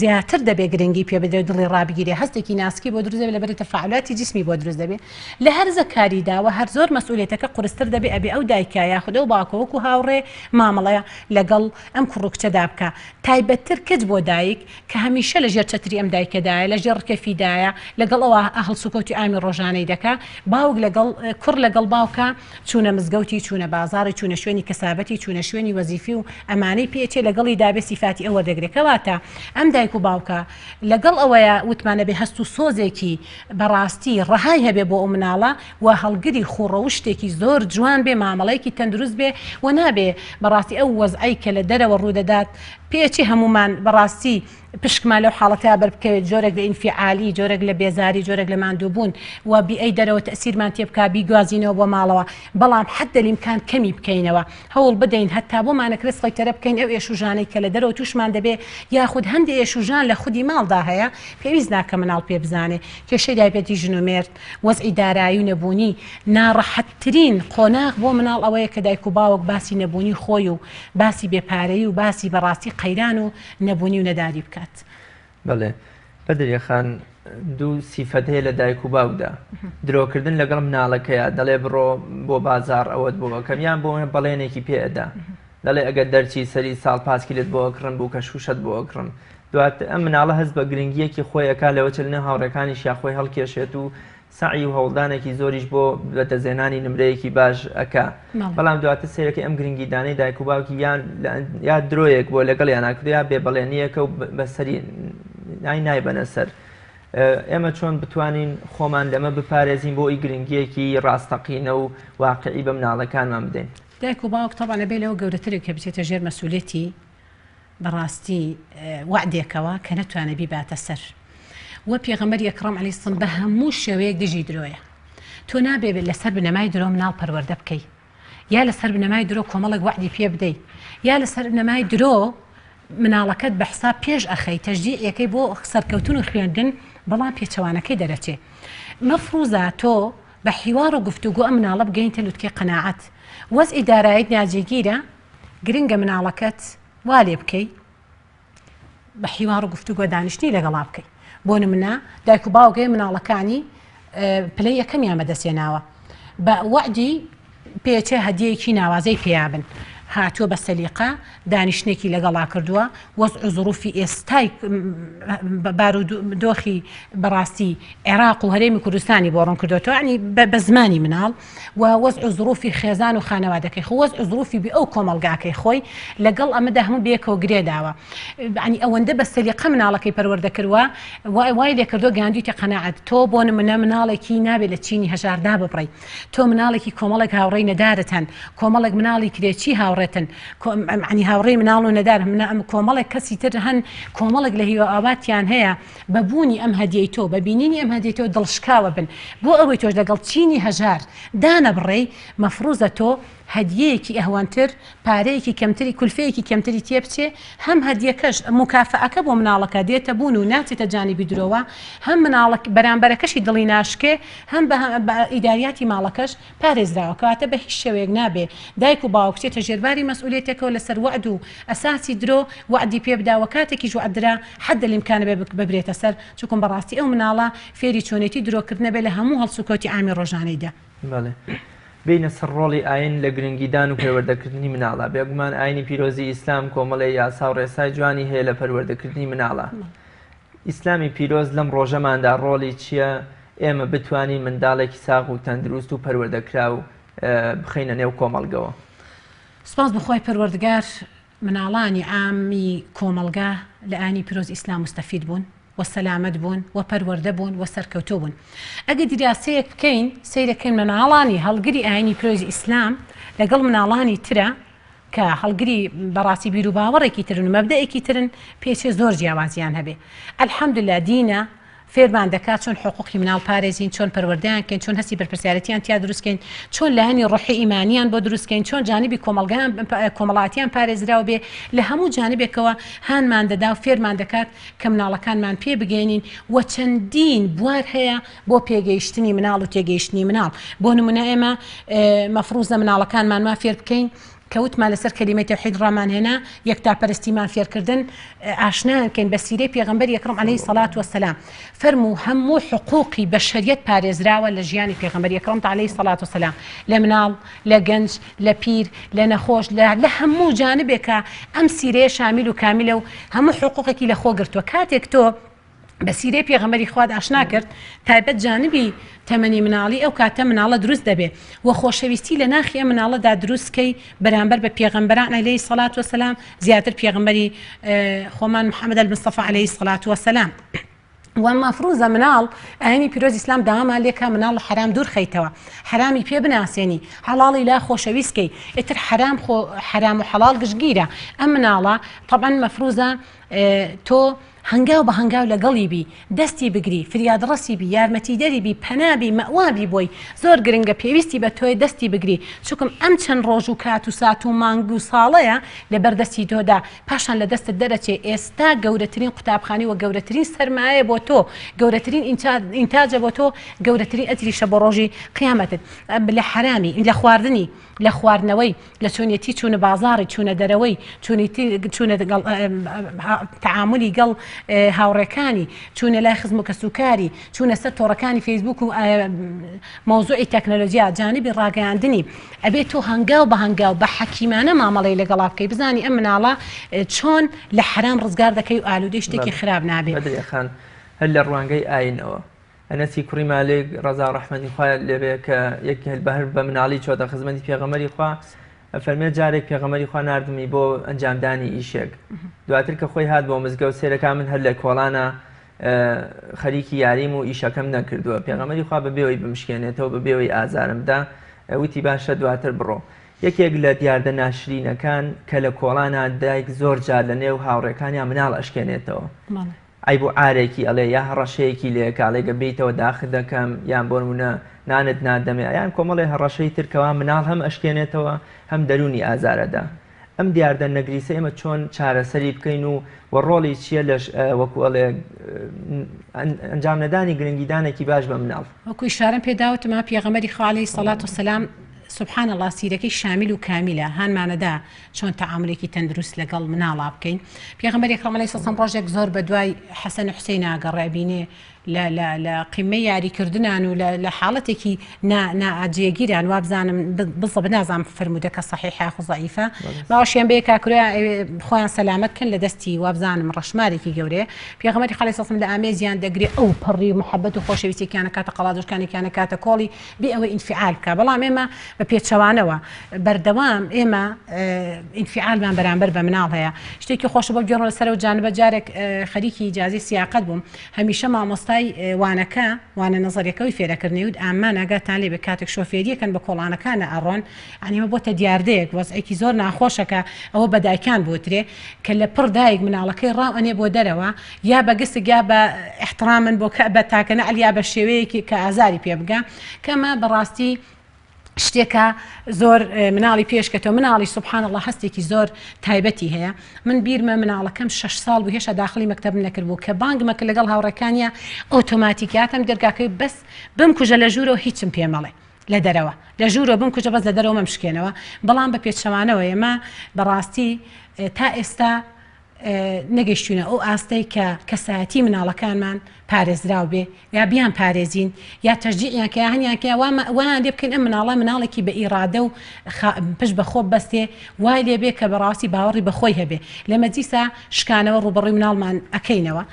زیاتر دەبێ گرنگی پێ بدرێت، دڵی ڕابگیرێ، هەستێکی ناسکی بۆ دروست دەبێت لەبەر تەفاعلاتی جسمی بۆ دروست دەبێت. لە هەر زەکاریداوە هەر زۆر مەسئولیەتەکە قورستر دەبێت ئەبێ ئەو دایکە یاخود ئەو باوکە وەکو هاوڕێ مامەڵەیە لەگەڵ ئەم کوڕکچەدا بکە. تایبەتتر کەس بۆ دایک کە هەمیشە لە ژێر چەتری ئەم دایکەدایە، لە ژێر ڕکەفیدایە، لەگەڵ ئەوە هەڵسوکەوتی ئامی ڕۆژانەی دەکا. باوک لەگەڵ کوڕ لەگەڵ باوکە چوونە مزگەوتی، چوونە بازاڕی، چوونە شوێنی کەسابەتی، چوونە شوێنی وەزیفی و ئەمانەی پێچێ لەگەڵی دابێ سیفاتی ئەوە دەگرێتەوەتە ئەم دایک و باوکە لەگەڵ ئەوەیە وتمانە بێ هەست و سۆزێکی بەڕاستی ڕەهای هەبێ بۆ ئەو مناڵە و هەڵگری خوڕەوشتێکی زۆر جوان بێ، مامەڵەیەکی تەندروست بێ و نابێ بەڕاستی ئەو وەزعی کە لە دەرەوە ڕوودەدات پێچی هەمومان بەڕاستی پشکمان لەو حاڵەتە بەربکەوێت جۆرێک لە ئینفعالی جۆرێک لە بێزاری جۆرێک لە ماندووبوون و بیئەی دەرەوە تەسیرمان تێ بکا بیگوازینەوە بۆ ماڵەوە بەڵام حد لەیمکان کەمی بکەینەوە هەوڵ بدەین هەتا بۆمانەکرێت خەیتەرە بکەین ئەو ئێشوژانەی کە لە دەرەوە تووشمان دەبێ یاخود هەندێک ئێشوژان لە خودی ماڵدا هەیە پێویست ناکە مناڵ پێ بزانێ کێشەی دایبەتی ژن و مێرد وەزعی دارایی و نەبوونی ناڕەحەتترین قۆناغ بۆ مناڵ ئەوەیە کە دایک و باوک باسی نەبوونی خۆی و باسی بێپارەی و باسی بەڕاستی قەیران و نەبوونی و نەداری بکات. بەڵێ بەدریەخان دوو سیفەت هەیە لە دایک و باوکدا درۆکردن لەگەڵ مناڵەکەیە دەڵێ بڕۆ بۆ بازار ئەوەت بۆ کەمیان بۆ بەڵێنێکی پێئدا دەڵێ ئەگەر دەرچی سەری ساڵ پاسکیلت بۆ ئەکڕن بوو کە شوشت بۆ ئەکڕن دوات ئەم مناڵە هەست بە گرنگیەکی خۆیەکە لەوە چلنە هاوڕێکانیش یا خۆی هەڵکێشێت و سعی و هەوڵدانێکی زۆریش بۆ بەدەزێنانی نمرەیەکی باش ئەکا بەڵام دواتە سێرەکە ئەم گرنگیدانەی دایک و باوکی یا درۆیەک بۆ لەگەڵ یانناکرد یا بێبەڵێنیەکە و بەسەری نایبەنە سەر ئێمە چۆن بتوانین خۆمان لەمە بپارێزین بۆ ئەی گرنگیەکی ڕاستەقینە و واقعی بە مناڵەکانمان بدەین. دایک و باوک تەبانە بێ لەوە گەورەترێک کە بچێتە ژێر مەسئولێتی بەڕاستی وعدێکەوە کە نەتوانە بیباتە سەر وە پێغەمبەری ئەکرەم عەلەیهی سڵام بە هەموو شێوەیەک دژی درۆیە تۆ نابێت لەسەر بنەمای درۆ مناڵ پەروەردە بکەیت یا لەسەر بنەمای درۆ کۆمەڵێک وعدی پێ بدەیت یا لەسەر بنەمای درۆ مناڵەکەت بە حساب پێش ئەخەی تەشجیعەکەی بۆ سەرکەوتن و خوێندن بەڵام پێچەوانەکەی دەرەچێ مەفروضە تۆ بە حیوار و گفتوگۆ ئەم مناڵە بگەینتە لوتکەی قەناعەت وەزعی داراییت ناجێگیرە گرنگە مناڵەکەت وا لێ بکەیت بە حیوار و گفتوگۆ دانیشتنی لەگەڵا بکەیت بۆ نمونە دایک و باوکەی مناڵەکانی پلەی یەکەمیان بەدەستێناوە بە وعدی پێچێ هەدیەیەکی ناوازەی پێیابن هاتووە بە سەلیقە دانیشتێکی لەگەڵا کردووە وەزع و زروفی ئێستای بارودۆخی بەڕاستی عێراق و هەرێمی کوردستانی بۆ ڕوون کردوێتەوە ینی بە زمانی مناڵ و وەزع و زروفی خێزان و خانەوادەکەی خۆ وەزع و زروفی بێ ئەو کۆمەڵگاکەی خۆی لەگەڵ ئەمەدا هەموو بێکەوە گرێداوە ینی ئەوەندە بە سەلیقە مناڵەکەی پەروەردە کردووە وای لێ کردو گەیاندویتە قەناعەت تۆ بۆ نمونە مناڵێکی نابێت لە چینی هەژاردا ببڕی تۆ مناڵێکی کۆمەڵێک هاوڕێی نەدارتەن کۆمەڵێک مناڵی کرێکی هاوڕێتن عنی هاوڕێی مناڵ و نەدار کۆمەڵێک کەسی تر هەن کۆمەڵێک لە هیوە ئاواتیان هەیە بەبوونی ئەم هەدیەی تۆ بەبینینی ئەم هەدیەی تۆ دڵشکاوە بن بۆ ئەوەی تۆش لەگەڵ چینی هەژار دانە بڕێ مەفروضە تۆ هەدیەیەکی ئەهوانتر پارەیەکی کەمتری کولفەیەکی کەمتری تێ بچێ هەم هەدیەکەش مکافەعەکە بۆ مناڵەکە دێتە بوون و ناچێتە جانیبی درۆوە هەم مناڵک بەرامبەرەکەشی دڵی ناشکێ هەم بە ئیداریاتی ماڵەکەش پارێزراوەکەواتە بە هیچ شێوەیەک نابێ دایک و باوک چێتە ژێرباری مەسئولێتێکەوە لەسەر وعد و ئەساسی درۆ وعدی پێ بداوە کاتێکی وعدرا حد لەیمکانە ببرێتە سەر چونکە بەڕاستی ئەو مناڵە فێری چۆنێتی درۆکردنە بێ لە هەموو هەڵسوکەوتی ئامی ڕۆژانەیدا. بینە سەر ڕۆڵی ئاین لە گرنگیدان و پەروەردەکردنی مناڵە بێگومان ئاینی پیرۆزی ئیسلام کۆمەڵی یاسا و ڕێسای جوانی هەیە لە پەروەردەکردنی مناڵە ئیسلامی پیرۆز لەم ڕۆژەماندا ڕۆڵی چییە ئێمە بتوانین منداڵێکی ساغ و تەندروست و پەروەردەکرا و بخەینە نێو کۆمەڵگەوە. سپاس بەخوای پەروەردگار مناڵانی ئامی کۆمەڵگا لە ئاینی پیرۆز ئیسلام مستەفید بوون و سەلامەت بوون و پەروەردە بوون و سەرکەوتۆ بوون ئەگە دیراسەیەک بکەین سەیرەکەین مناڵانی هەڵگری ئاینی پیرۆزی ئیسلام لەگەڵ مناڵانی ترە کە هەڵگری بەڕاستی بیر و باوەڕێکی ترن و مەبدەیەکی ترن پێچێ زۆر جیاوازیان هەبێ ئەلحەمدوللا دینە فێرمان دەکات چۆن حقوقی مناڵ پارێزین چۆن پەروەردەیانکەین چۆن هەستی بەرپرسیارەتیان تیا دروستکەین چۆن لایەنی ڕۆحی ئیمانیان بۆ دروستکەین چۆن جانبی کۆمەڵاتیان پارێزراوە بێ لە هەموو جانبێکەوە هانمان دەدا و فێرمان دەکات کە مناڵەکانمان پێ بگەینین و چەندین بوار هەیە بۆ پێگەیشتنی مناڵ و تێگەیشتنی مناڵ بۆ نمونە ئێمە مەفروضە مناڵەکانمان ما فێر بکەین کەوتمان لەسەر کەلیمەی تەوحید ڕامان هێنا یەکتاپەرستیمان فێرکردن ئاشنانکەین بە سیرەی پێغەمبەری ئەکرەم عەلەیهی سەڵات وەسەلام فەرموو هەموو حقوقی بەشەریەت پارێزراوە لە ژیانی پێغەمبەری ئەکرەم عەلەیهی سەڵات وەسەلام لە مناڵ لە گەنج لە پیر لە نەخۆش لە هەموو جانبێکە ئەم سیرەیە شامیل و کامیلە و هەموو حقوقێکی لە خۆ گرتووە کاتێک تۆ بە سیرەی پێغەمبەری خواد ئاشنا کرد تایبەت جانبی تەمەنی مناڵی ئەو کاتە مناڵە دروست دەبێ و خۆشەویستی لە ناخی ئەم مناڵەدا دروستکەی بەرامبەر بە پێغەمبەران عەلەیهی سەڵات وەسەلام زیاتر پێغەمبەری خۆمان محەممەد المستەفا عەلەیهی سەڵات وەسەلام و مەفروضە مناڵ ئاینی پیرۆزی ئیسلام داوامان لێکا مناڵ لە حرام دوور خەیتەوە حرامی پێ بناسێنی حەڵاڵی لا خۆشەویستکەی ئیتر حرام و حەڵاڵ گشتگیرە ئەم مناڵە طبعا مەفروضە تۆ هەنگاو بە هەنگاو لەگەڵی بی دەستی بگری فریادڕەسی بی یارمەتیدەری بی پەنابی مەوابی بۆی زۆر گرنگە پێویستی بە تۆی دەستی بگری چکم ئەم چەند ڕۆژ و کات و سات و مانگ و ساڵەیە لە بەردەستی تۆدا پاشان لە دەستت دەرەچێ ئێستا گەورەترین قوتابخانی و گەورەترین سەرمایە بۆ تۆ گەورەترین ئینتاجە بۆ تۆ گەورەترین ئەتریشە بۆ ڕۆژی قیامەتت لە حرامی لە خواردنی لە خواردنەوەی لە چۆنیەتی چوونە بازاڕی چوونە دەرەوەی چوونە تعاملی گەڵ هاوڕێکانی چوونە لای خزم و کەسوکاری چوونە سەر تۆڕەکانی فەیسبوک و مۆزوعی تەکنۆلۆژیا جانبی ڕاگەیاندنی ئەبێت تۆ هەنگاو بە هەنگاو بە حەکیمانە مامەڵەی لەگەڵا بکەی بزانی ئەم مناڵە چۆن لە حرام ڕزگار دەکەی و ئالوودەی شتێکی خراپ نابێت هەر لە ڕوانگەی ئاینەوە ئەنەسی کوڕی مالێک ڕەزا ڕەحمەتی خوا لێبێ کە یەکی بەهر بە مناڵی چۆتە خزمەتی پێغەمەری خوا فەرمێ جارێک پێغەمەری خوا نردمی بۆ ئەنجامدانی ئیشێک دواتر کە خۆی هات بۆ مزگەوت سێرەکە من هەر لە کۆڵانە خەریکی یاریم و ئیشەکەم نەکردووە پێغەمەری خوا بەبێەوەی بمشکێنێتەوە بەبێەوەی ئازارمدا وتی باشە دواتر بڕۆ یەکێک لە دیاردە ناشرینەکان کە لە کۆڵانە دایک زۆر جار لە نێو هاوڕێکانیان مناڵ ئەشکێنێتەوە ئەی بۆ ئارێکی ئەڵێ یا هەڕەشەیەکی لێ کاڵێگە بیتەوە داخ دەکەم یان بۆ نمونە نانت نادەمێ یان کۆمەڵێ هەڕەشەی ترکەوە مناڵ هەم ئەشکێنێتەوە هەم دەرونی ئازارەدا ئەم دیاردە نەگریسە ئێمە چۆن چارەسەری بکەین و ڕۆڵی چییە لە وەکو ئەڵێ ئەنجام نەدانی گرنگیدانێکی باش بە مناڵ وەکو ئیشارەم پێداوتمە پێغەمبەری خوا عەلەیهی سەڵات وسەلام سبحان الله سیرەکەی شامیل و کامیلە هانمانەدا چۆن تەعاملێکی تەندروست لەگەڵ مناڵا بکەین پێغەمبەری ئەکرەم عەلەیهی سەڵام ڕۆژێک زۆر بە دوای حەسەن و حوسەین ئاگەڕێبینێ لە قیمەی یاریکردنان و لە حاڵەتێکی ناجێگیران وابزانم بڵڵە بنازانم فرمودەکە صحیحە خو ضعیفە باوەشیان بێ کاکورە خۆیان سەلامەتکەن لە دەستی وابزانم ڕەشمارێکی گەورەیە پێغەمبەری خوا عەلەیهی سەڵام لە ئامێزیان دەگرێ ئەو پەڕی و محەبەت و خۆشەویستیەکیانە کاتە قەڵادۆشکانێکیانە کاتە کۆڵی بێ ئەوەی ئینفعال بکە بەڵام ئێمە بە پێچەوانەوە بەردەوام ئێمە ئینفعالمان بەرامبەر بە مناڵ هەیە شتێکی خۆشە بۆ گێڕۆ لەسەر و جانبە جارێک خەریکی ئیجازەی سیاقەت بووم هەمیشە مامۆستای وانەکە وانە نەزەریەکەوی فێرەکردنی و ئامان ئاگاتان لێ بە کاتێک شۆفێریەکەن بە کۆڵانەکانە ئەڕۆن ئەنیمە بۆتە دیاردەیەک وەزعێکی زۆر ناخۆشەکە ئەوە بە دایکان بوترێ کە لە پڕ دایک مناڵەکەی ڕاو ئەنێ بۆ دەرەوە یا بە گستێک یا بە احترامن بۆ بە تاکەنە ئەلیا بە شێوەیەکی کە ئازاری پێ بگە کەمە بەڕاستی شتێکە زۆر مناڵی پێشکەتەوە مناڵی سبحان الله هەستێکی زۆر تایبەتی هەیە من بیرمە مناڵەکەم 6 ساڵ بوو هێشتا داخلی مەکتەب نەکردبوو کە بانگمەکە لەگەڵ هاوڕەکانیە ئۆتۆماتیکاتم دەرگاکەی بەس بمکوژە لە ژوورەوە هیچم پێمەڵێ لە دەرەوە لە ژوورە بمکوژە بەس لە دەرەوە مەمشکێنەوە بەڵام بە پێچەوانەوە ئێمە بەڕاستی تا ئێستا نەگەیشتونە ئەو ئاستەی کە کەسایەتی مناڵەکانمان پارێزراو بێ یا بیان پارێزین یا تەشجیعیان کە هەنیانکە وایان لێ بکەین ئەم مناڵێکی بە ئیرادە و پشت بەخۆ بەستێ وای لێ بێ کە بەڕاستی باوەڕی بەخۆی هەبێ لە مەجلیسا شکانەوە ڕوبەڕووی مناڵمان ئەکەینەوە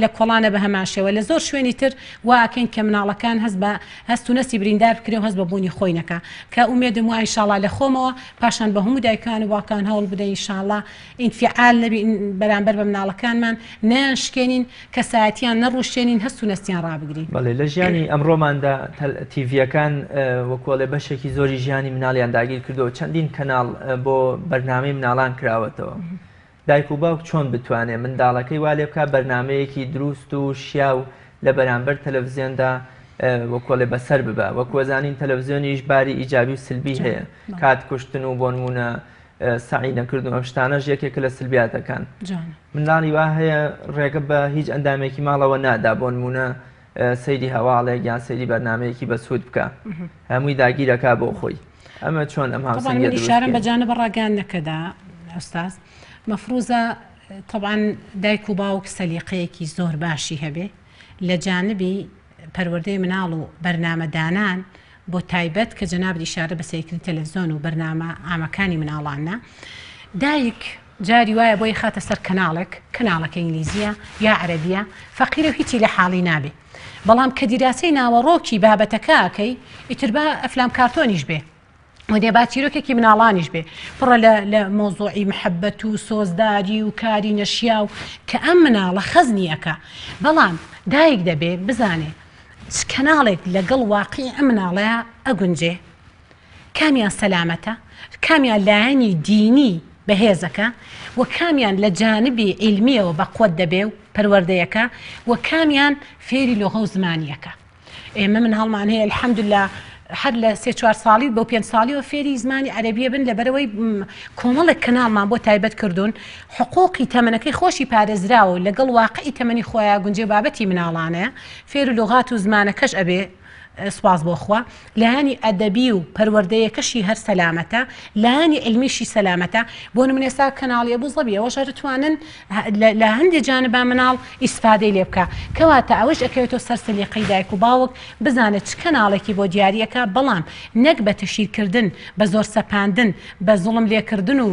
لە کۆڵانە بە هەماشەوە لە زۆر شوێنی تر وا ئەکەین کە مناڵەکان هەست و نەسی بریندار بکرێ و هەست بە بوونی خۆی نەکە کە ئومێدم وای ئینشاڵڵا لە خۆمەوە پاشان بە هەموو دایکان و واکان هەوڵ بدەین ئینشاڵڵا ئینفعال نەبی بەرامبەر بە مناڵەکانمان نەشکێنین کەسایەتیان نەڕوشێنین هەست و نەستیان ڕابگرین بەڵێ لە ژیانی ئەمڕۆماندا تیڤیەکان وەکوڵێ بەشێکی زۆری ژیانی مناڵیان داگیر کردەوە چەندین کەناڵ بۆ بەرنامەی مناڵان کراوەتەوە دایک و باوک چۆن بتوانێت منداڵەکەی وا لێ بکە بەرنمەیەکی دروست و شیاو لە بەرامبەر تەلەڤیزیۆندا وەکوڵێ بەسەر ببە وەکوەزانین تەلەڤیزیۆنیش باری ئیجابی و سلبی هەیە کات کوشتن و بۆ نمونە سعی نەکردن ئەم شتانەش یەکێکە لە سلبیاتەکان منداڵی وا هەیە ڕێگە بە هیچ ئەندامێکی ماڵەوە نادا بۆ نمونە سەیری هەواڵێک یان سەیری بەرنمەیەکی بەسوود بکە هەمووی داگیرەکە بۆ خۆی ئەمە چۆن ئەم هاوسەنگیە دروست ئیشارەم بەجانە بەڕاگەان نەکەدا ئەستاز مەفروزە طبعاً دایک و باوک سەلیقەیەکی زۆر باشی هەبێ لە جانبی پەروەردەی مناڵ و بەرنامەدانان بۆ تایبەت کە جەناب ئیشارە بە سەیرکردنی تەلەڤیزیۆن و بەرنامە ئامەکانی مناڵانە دایک جاری وایە بۆی خاتە سەر کەناڵەکە ئینگلیزیە یا عەرەبیە فەقیرە و هیچی لە حاڵی نابێ بەڵام کە دیراسەی ناوەڕۆکی بابەتەکەکەی ئیتر بە ئەفلام کارتۆنیش بێ ودێ باچیرۆکێکی مناڵانیش بێ پڕە لە مۆزوعی محەبەت و سۆزداری و کاری نەشیا و کە ئەم مناڵە خەزنی ئەکە بەڵام دایک دەبێ بزانێ کەناڵێک لەگەڵ واقعی ئەم مناڵەیە ئەگونجێ کامیان سەلامەتە کامیان لایەنی دینی بەهێزەکە و کامیان لە جانبی علمیەوە بەقوت دەبێ و پەروەردەیەەکە و کامیان فێری لۆغە و زمانیەکە. ئێمە من هەڵمان هەیە الحەمدوللا هەر لە 3-4 ساڵی بۆ 5 ساڵیەوە فێری زمانی عەرەبیە بن لەبەرەوەی کۆمەڵێک کەناڵمان بۆ تایبەت کردوون حقوقی تەمەنەکەی خۆشی پارێزراوە لەگەڵ واقعی تەمەنی خۆیان گونجێ بابەتی مناڵانەیە فێر و لغات و زمانەکەش ئەبێ سپاس بۆخوا لایانی ئەدەبی و پەروەردەیەکەشی هەر سەلامەتە لایانی علمیشی سەلامەتە بۆ نمونێ ئێستا کەناڵی بوو زەبی ئەوەش دەتوانن لە هەندێک جانبا مناڵ ئیسفادەی لێ بکە کەواتە ئەوەش ئەکەوێتەوە سەر سەلیقەی دایک و باوک بزانێت چ کەناڵێکی بۆ دیاریەکە بەڵام نەک بە تەشیرکردن بە زۆر سەپاندن بە زوڵم لێکردن و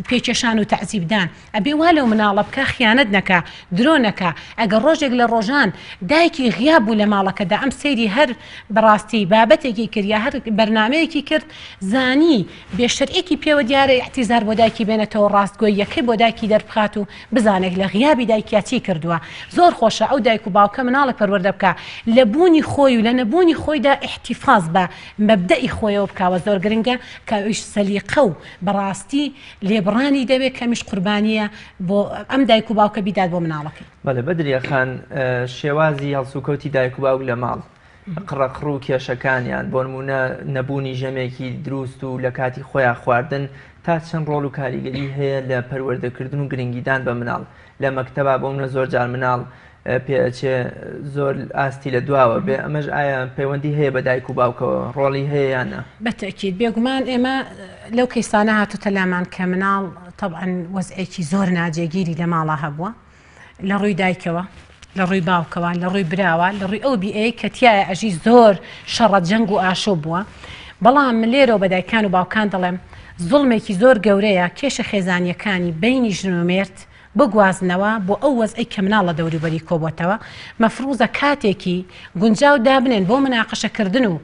پێکێشان و تەعزیبدان ئەبێ وا لەو مناڵە بکە خیانەت نەکە درۆ نەکە ئەگەر ڕۆژێک لە ڕۆژان دایکی غیاب بوو لە ماڵەکەدا ئەم سەیری هەر بەڕاستی بابەتێکی کرد یا هەر بەرنمەیەکی کرد زانی بێشەرعێکی پێوە دیارە احتیزار بۆ دایکی بێنێتەوە ڕاستگۆی یەکەی بۆ دایکی دەربخات و بزانێک لە غیابی دایکیاتی کردووە زۆر خۆشە ئەو دایک و باوکە مناڵە پەروەردە بکە لە بوونی خۆی و لە نەبوونی خۆیدا احتیفاز بە مەبدەئی خۆیەوە بکاوە زۆر گرنگە کە ئەویش سەلیقە و بەڕاستی لێبڕانی دەبێت کەمیش قوربانیە بۆ ئەم دایک و باوکە بیدات بۆ مناڵەکەی. بەڵێ بەدریا خان شێوازی هەڵسوکەوتی دایک و باوک لە ماڵ قڕەقڕ و کێشەکانیان بۆ نمونە نەبوونی ژەمێکی دروست و لە کاتی خۆیان خواردن تا چەند ڕۆڵ و کاریگەری هەیە لە پەروەردەکردن و گرنگیدان بە مناڵ لە مەکتەبا بۆ منە زۆر جار مناڵ پێچێ زۆر ئاستی لە دواوە بێ ئەمەش ئایا پەیوەندی هەیە بە دایک و باوکەوە ڕۆڵی هەیە یانە؟ بەتەکید بێگومان ئێمە لەو کەیسانە هاتوتە لامان کە مناڵ طبعاً وەزعێکی زۆر ناجێگیری لە ماڵە هەبووە لە ڕووی دایکەوە لە ڕووی باوکەوە لە ڕووی براوە لە ڕووی ئەو بیئەی کە تایە ئەژی زۆر شەڕە جەنگ و ئاشۆ بووە بەڵام من لێرەوە بە دایکان و باوکان دەڵێم زوڵمێکی زۆر گەورەیە کێشە خێزانیەکانی بینی ژن و مێرد بگوازنەوە بۆ ئەو وەزعی کە مناڵە دەوروبەری کۆبووەتەوە مەفروزە کاتێکی گونجاو دابنێن بۆ مناقەشەکردن و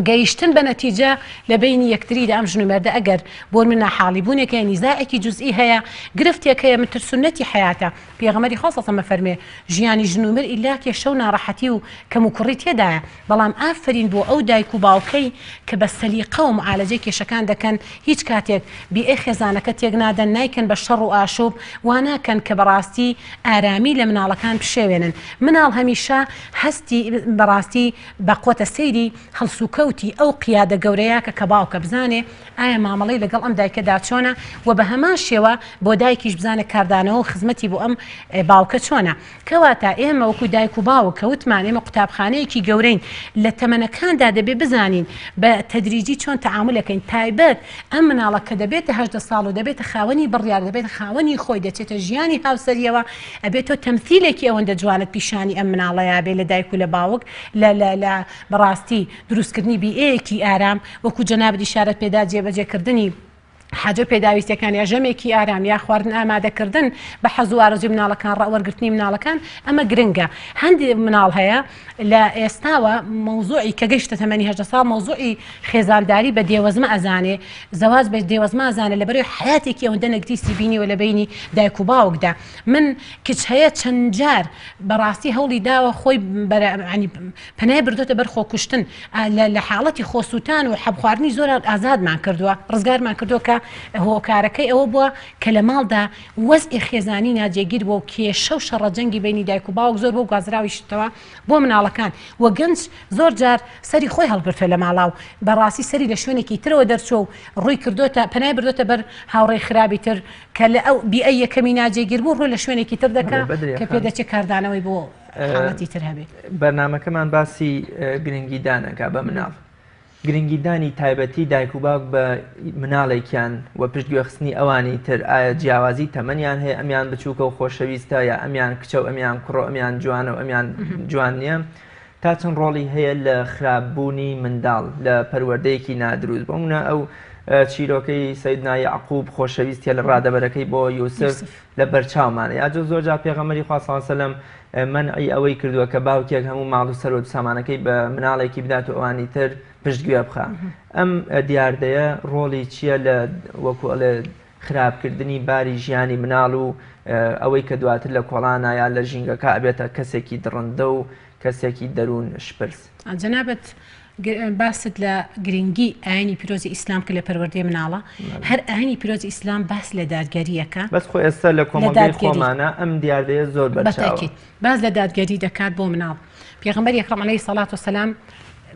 گەیشتن بە نەتیجە لە بینی یەکتریدا ئەم ژن و مێردە ئەگەر بۆ من ناحاڵی بوونێکە نیزاعێکی جوزئی هەیە گرفتێک هەیە متر سنەتی حیاتە پێغەمبەری خۆ سەڵ فەرمێ ژیانی ژن و مێرد ئیلا کێشە و ناڕەحەتی و کەم و کوڕی تێدایە بەڵام ئافرین بۆ ئەو دایک و باوکەی کە بە سەلیقە و معالەجەی کێشەکان دەکەن هیچ کاتێک بیئەی خێزانەکە تێک نادەن نایکەن بە شەڕ و ئاشوب واناکەن کە بەڕاستی ئارامی لە مناڵەکان بشێوێنن مناڵ هەمیشە هەستی بەڕاستی بەقوتە سەیری هەڵسوکە ئەو قیادە گەورەیە کە باوکە بزانێ ئایا مامەڵەی لەگەڵ ئەم دایکەدا چۆنە و بە هەمان شێوە بۆ دایکیش بزانێت کاردانەوە و خزمەتی بۆ ئەم باوکە چۆنە کەواتە ئێمە وەکو دایک و باوک کەوتمان ئێمە قوتابخانەیەکی گەورەین لە تەمەنەکاندا دەبێ بزانین بە تەدریجی چۆن تەعاملەکەین تایبەت ئەم مناڵە کە دەبێتە 18 ساڵ و دەبێتە خاوەنی بڕیار دەبێت خاوەنی خۆی دەچێتە ژیانی هاوسەریەوە ئەبێتەوە تەمثیلێکی ئەوەندە جوانت پیشانی ئەم مناڵەیە بێ لە دایک و لە باوک لە بەڕاستی دروستکردنی ئەیەکی ئارام وەکو جەنابی شارەت پێدا جێبەجێکردنی حاجە پێداویستەکان یا ژەمێکی ئارام یا خواردن ئامادەکردن بە حەز و ئارەزوی مناڵەکان ڕەوەرگرتنی مناڵەکان ئەمە گرنگە هەندێک مناڵ هەیە لە ئێستاوە مەوزوعی کە گەیشتە تەمەنی 18 ساڵ مەوزوعی خێزانداری بە دێوەزمە ئەزانێ زەواج بە دێوەزمە ئەزانێ لەبەرەوەی حیاتێکی ئەوەندە نەگریستی بینیوە لە بینی دایک و باوکدا من کچ هەیە چەند جار بەڕاستی هەوڵی داوە خۆی پەنای بردوتە بەر خۆکوشتن لە حاڵەتی خۆسووتان و حەبخواردنی زۆر ئازادمان کردووە ڕزگارمان کردووە کە هۆکارەکەی ئەوە بووە کە لە ماڵدا وەزئی خێزانی ناجێگیر بۆ کێشە و شەڕەجەنگی بینی دایک و باوک زۆر بۆ گوازراویشتەوە بۆ مناڵەکان و گەنج زۆر جار سەری خۆی هەڵگرتوێ لە ماڵاو بەڕاستی سەری لە شوێنێکی ترەوە دەرچۆ و ڕووی کردوتە پەنای بردوتە بەر هاوڕێی خراپی تر کە لە ئەو بیئەی یەکەمی ناجێگیر بوو ڕووی لە شوێنێکی تر دەکا کە پێدەچێت کاردانەوەی بۆ حاڵەتی تر هەبێت. بەرنامەکەمان باسی گرنگیدانەکە بە مناڵ گرنگیدانی تایبەتی دایک و باوک بە مناڵێکیان و پشتگوێخستنی ئەوانی تر ئایا جیاوازی تەمەنیان هەیە ئەمیان بچووکە و خۆشەویستە یا ئەمیان کچە و ئەمیان کوڕۆ ئەمیان جوانە و ئەمیان جوان نییە تا چەند ڕۆڵی هەیە لە خراپبوونی منداڵ لە پەروەردەیەکی نادروست بۆ منە ئەو چیرۆکەی سەیدنا یعقوب خۆشەویستیە لە ڕادەبەرەکەی بۆ یوسف لە بەرچاومانە یا جۆ جار پێغەمبەری خوا صلی الله علیه و سلم منعی ئەوەی کردووە کە باوکێک هەموو ماڵ و سەرۆ سامانەکەی بە مناڵێکی بدات و ئەوانی تر پشتگوێ بخە ئەم دیاردەیە ڕۆڵی چییە لە وەکو ئەڵێ خراپکردنی باری ژیانی مناڵ و ئەوەی کە دواتر لە کۆڵانە یا لە ژینگەکە ئەبێتە کەسێکی دڕندە و کەسێکی دەروون شپرس. جەنابەت باست لە گرنگی ئاینی پیرۆزی ئیسلام کە لە پەروەردەی مناڵە هەر ئاینی پیرۆزی ئیسلام باس لە دادگەریەکە بەس خۆ ئێستا لە کۆمەڵگەی خۆمانە ئەم دیاردەیە زۆر بەرچاوە باز لە دادگەری دەکات بۆ مناڵ پێغەمبەر ئەکرەم عەلەیهی سەڵات وسەلام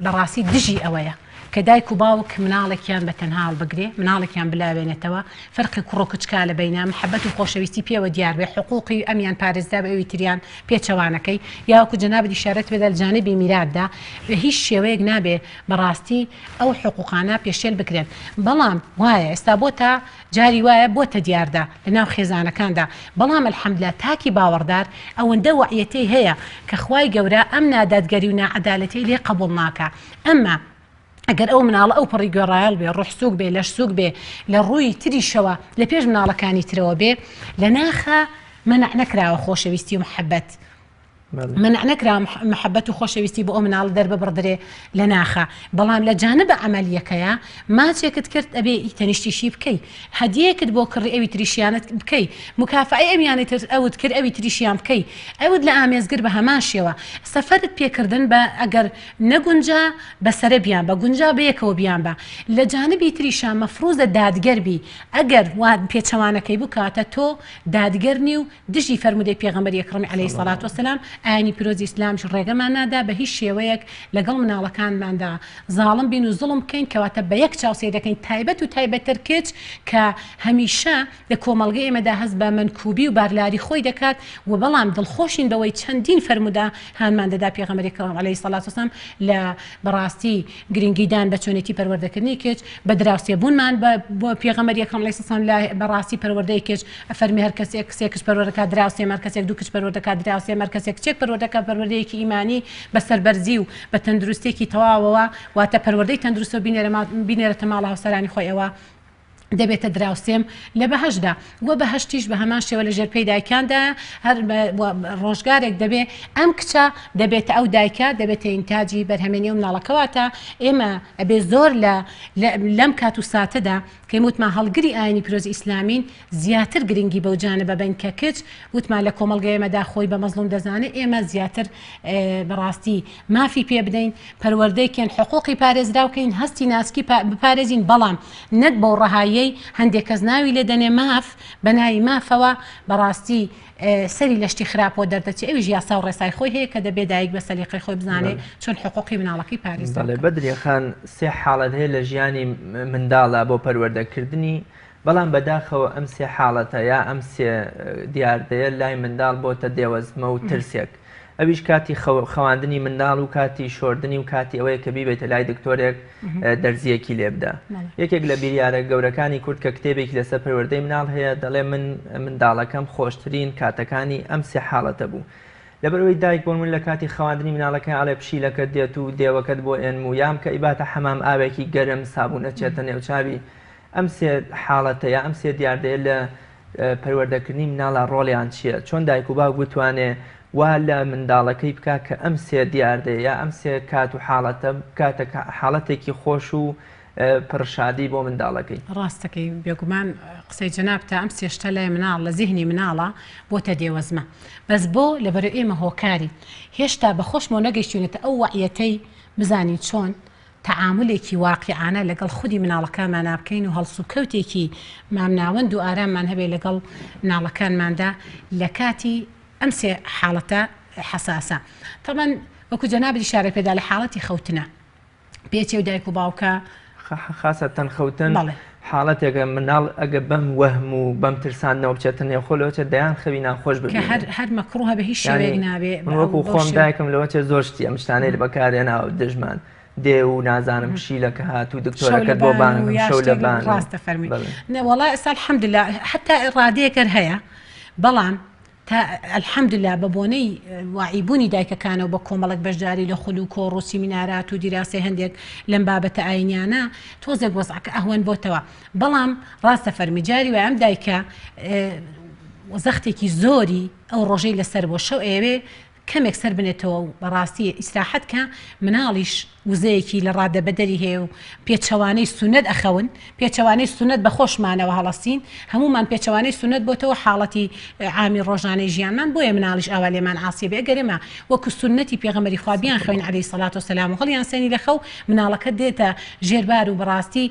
بەڕاستی دژی ئەوەیە کە دایک و باوک مناڵێکیان بە تەنها هەڵبگرێ مناڵێکیان بلاوێنێتەوە فەرقی کوڕ و کچکا لە بەینە محەبەت و خۆشەویستی پێوە دیار بێ حقوقی ئەمیان پارێزدا بە ئەوی تریان پێچەوانەکەی یاوەکو جەنابەت ئیشارەت بێدە لە جانبی میراتدا بە هیچ شێوەیەک نابێ بەڕاستی ئەو حقوقانە پێشێل بکرێن بەڵام وایە ئێستا بۆ تا جاری وایە بۆتە دیاردا لە ناو خێزانەکاندا بەڵام الحەمدلله تاکی باوەڕدار ئەوەندە وەعیەتەی هەیە کە خوای گەورە ئەم نادادگەری و ناعەدالەتەی لێ قبوڵ ناکە ئەمما ئەگەر ئەو مناڵە ئەو پڕی گۆڕایەڵ بێ ڕوحسوک بێ لەشسوک بێ لە ڕووی تریشەوە لە پێش مناڵەکانی ترەوە بێ لە ناخە مەنع نەکراوە خۆشەویستی و محەبەت منع نەکرا محەبەت و خۆشەویستی بۆ ئەو مناڵ دەرببڕدرێ لە ناخە بەڵام لە جانبە ئەمەلیەکەیە ماچێکت کرد ئەبێ تەنیشتیشی بکەی هەدیەکت بۆ کڕی ئەوی تریشیانت بکەی مکافعی ئەمیانی تر ئەوت کرد ئەوی تریشیان بکەی ئەوت لە ئامێزگر بە هەمان شێوە سەفەرت پێکردن بە ئەگەر نەگونجا بەسەرە بیان بە گونجا بەیەکەوە بیان بە لە جانبی تریشان مەفروزە دادگەربی ئەگەر وا پێچەوانەکەی بکاتە تۆ دادگەرنی و دژی فەرمودەی پێغەمبەری ئەکرەمی عەلەیهی سەڵات وسەلام ئاینی پیرۆزی ئیسلامیش ڕێگەمان نادا بە هیچ شێوەیەک لەگەڵ مناڵەکانماندا زاڵم بین و زوڵم بکەین کەواتە بە یەک چاوسێ دەکەین تایبەت و تایبەتتر کچ کە هەمیشە لە کۆمەڵگەی ئێمەدا هەست بە منکوبی و بارلاری خۆی دەکات و بەڵام دڵخۆشین بەوەی چەندین فەرمودا هانمان دەدا پێغەمبەری کەرەم عەلەیهی سەڵات وسەلام لە بەڕاستی گرنگیدان بە چۆنێتی پەروەردەکردنی کچ بە دراوسێبوونمان بۆ پێغەمبەری ئەکرەم عەلەیهی سەڵات لە بەڕاستی پەروەردەی کچ ئەفەرمی هەر کەسێک کچ پەروەردەکات دراوسێ مەر کەسێک دوو کچ پەروەردەکات دراوسێ مەر کەسێک کچێک پەروەردەکات پەروەردەیەکی ئیمانی بە سەربەرزی و بە تەندروستێکی تەواوەوە واتە پەروەردەی تەندروستە بینێرەتە ماڵە هاوسەرانی خۆی ئەوە دەبێتە دراوسێم لە بەهەشدا وە بەهەشتیش بە هەمان شێوە لە ژێرپەی دایکاندا هەر ڕۆژگارێک دەبێ ئەم کچە دەبێتە ئەو دایکە دەبێتە ئینتاجی بەرهەمێنی و مناڵەکەواتە ئێمە ئەبێ زۆر لەم کات و ساتەدا کەی وتمان هەڵگری ئاینی پیرۆزی ئیسلامین زیاتر گرنگی بەو جانبە بین کە کچ وتمان لە کۆمەڵگەی ئێمەدا خۆی بە مەزلوم دەزانێت ئێمە زیاتر بەڕاستی مافی پێ بدەین پەروەردەیکەن حقوقی پارێزراوکەین هەستی ناسکی بپارێزین بەڵام نەک بەو ڕەهایی هەندێک کەس ناوی لێ دەنێ ماف بە ناوی مافەوە بەڕاستی سەری لەشتی خراپەوە دەردەچێت ئەویش یاسا و ڕێسای خۆی هەیە کە دەبێت دایک بە سەلیقەی خۆی بزانێ چۆن حقوقی مناڵەکەی پارێز دەڵێ بەدرێ خان سێ حاڵەت هەیە لە ژیانی منداڵە بۆ پەروەردەکردنی بەڵام بەداخەوە ئەم سێ حاڵەتە یا ئەم سێ دیاردەیە لای منداڵ بۆتە دێوەزمە و ترسێک ئەویش کاتی خەواندنی منداڵ و کاتی شۆردنی و کاتی ئەوەیە کە بیبێتە لای دکتۆرێک دەرزیەکی لێبدا یەکێک لە بیریارە گەورەکانی کورد کە کتێبێکی لەسەر پەروەردەی مناڵ هەیە دەڵێ من منداڵەکەم خۆشترین کاتەکانی ئەم سێ حاڵەتە بوو لەبەرەوەی دایک بۆ من لە کاتی خەواندنی مناڵەکە ئاڵێ پشیلەکەت دێت و دێوەکەت بۆ ئێن و یام کە ئیباتە حەمام ئاوێکی گەرم سابوونە چێتە نێوچاوی ئەم سێ حاڵەتە یا ئەم سێ دیاردەیە لە پەروەردەکردنی مناڵە ڕۆڵیان چییە چۆن دایک و باوک بتوانێ وا لە منداڵەکەی بکە کە ئەم سێ دیاردەیە یا ئەم سێ کات و حاڵەتە بکاتە حاڵەتێکی خۆش و پڕشادی بۆ منداڵەکەی ڕاستەکەی بێگومان قسەی جەنابتە ئەم سێشتە لای مناڵ لە زیهنی مناڵە بۆتە دێوەزمە بەس بۆ لەبەرە ئێمە هۆکاری هێشتا بە خۆشمەوە نەگەیشتوونێتە ئەو وەعیەتەی بزانین چۆن تعاملێکی واقعانە لەگەڵ خودی مناڵەکانمان بکەین و هەڵسوکەوتێکی مامناوەند و ئاراممان هەبێ لەگەڵ مناڵەکانماندا لە کاتی ئەم سێ حاڵەتە حەساسە تەمان وەکو جەنابی ئیشارە پێدا لە حاڵەتی خەوتنە پێچێ و دایک و باوکە خاسەتەن خەوتن حاڵەتێکە مناڵ ئەگە بەم وەهم و بەم ترسانەوە بچێتە نێوخۆلەوەچە دەیان خەوی ناخۆش بکە هەر مەکروهە بە هیچ شێوەیەک نابێ وەکو خۆم دایکم لەوەچە زۆرشتی ئەم شتانەی بەکارێناوە دژمان دێ و نازانم پشیلەکە هات و دکتۆرەکەت بۆ بان شەو لە بان ڕاستە فەرمی وەڵای ئێستا الحەمدوللا حتا ڕادەیەکەر هەیە بەڵام تا الحەمدلله بە بۆنەی واعیبوونی دایکەکانەوە بە کۆمەڵک بەشداری لە خولوکۆ و ڕوسیمینارات و دیراسی هەندێک لەم بابەتە ئاینیانە تۆزێک وەزعکە ئەهوەن بۆتەوە بەڵام ڕاستە فەرمی جاری وە ئەم دایکە زەختێکی زۆری ئەو ڕۆژەی لەسەر بۆ شەو ئێوێ کەمێک سەر بنێتەوە و بەڕاستی ئیسراحەت کە مناڵیش وزەیەکی لە ڕادەبەدەری هەیە و پێچەوانەی سونەت ئەخەون پێچەوانەی سونەت بە خۆشمانەوە هەڵەسین هەمومان پێچەوانەی سونەت بۆتەوە حاڵەتی عامی ڕۆژانەی ژیانمان بۆیە مناڵیش ئاوا لێمان ئاسیە بێ گەرێمە وەکو سونەتی پێغەمبەری خوا بیان خوێن عەلەیهی سەڵات وسەلام و هەڵیان سێنی لە خەو مناڵەکە دێتە ژێربار و بەڕاستی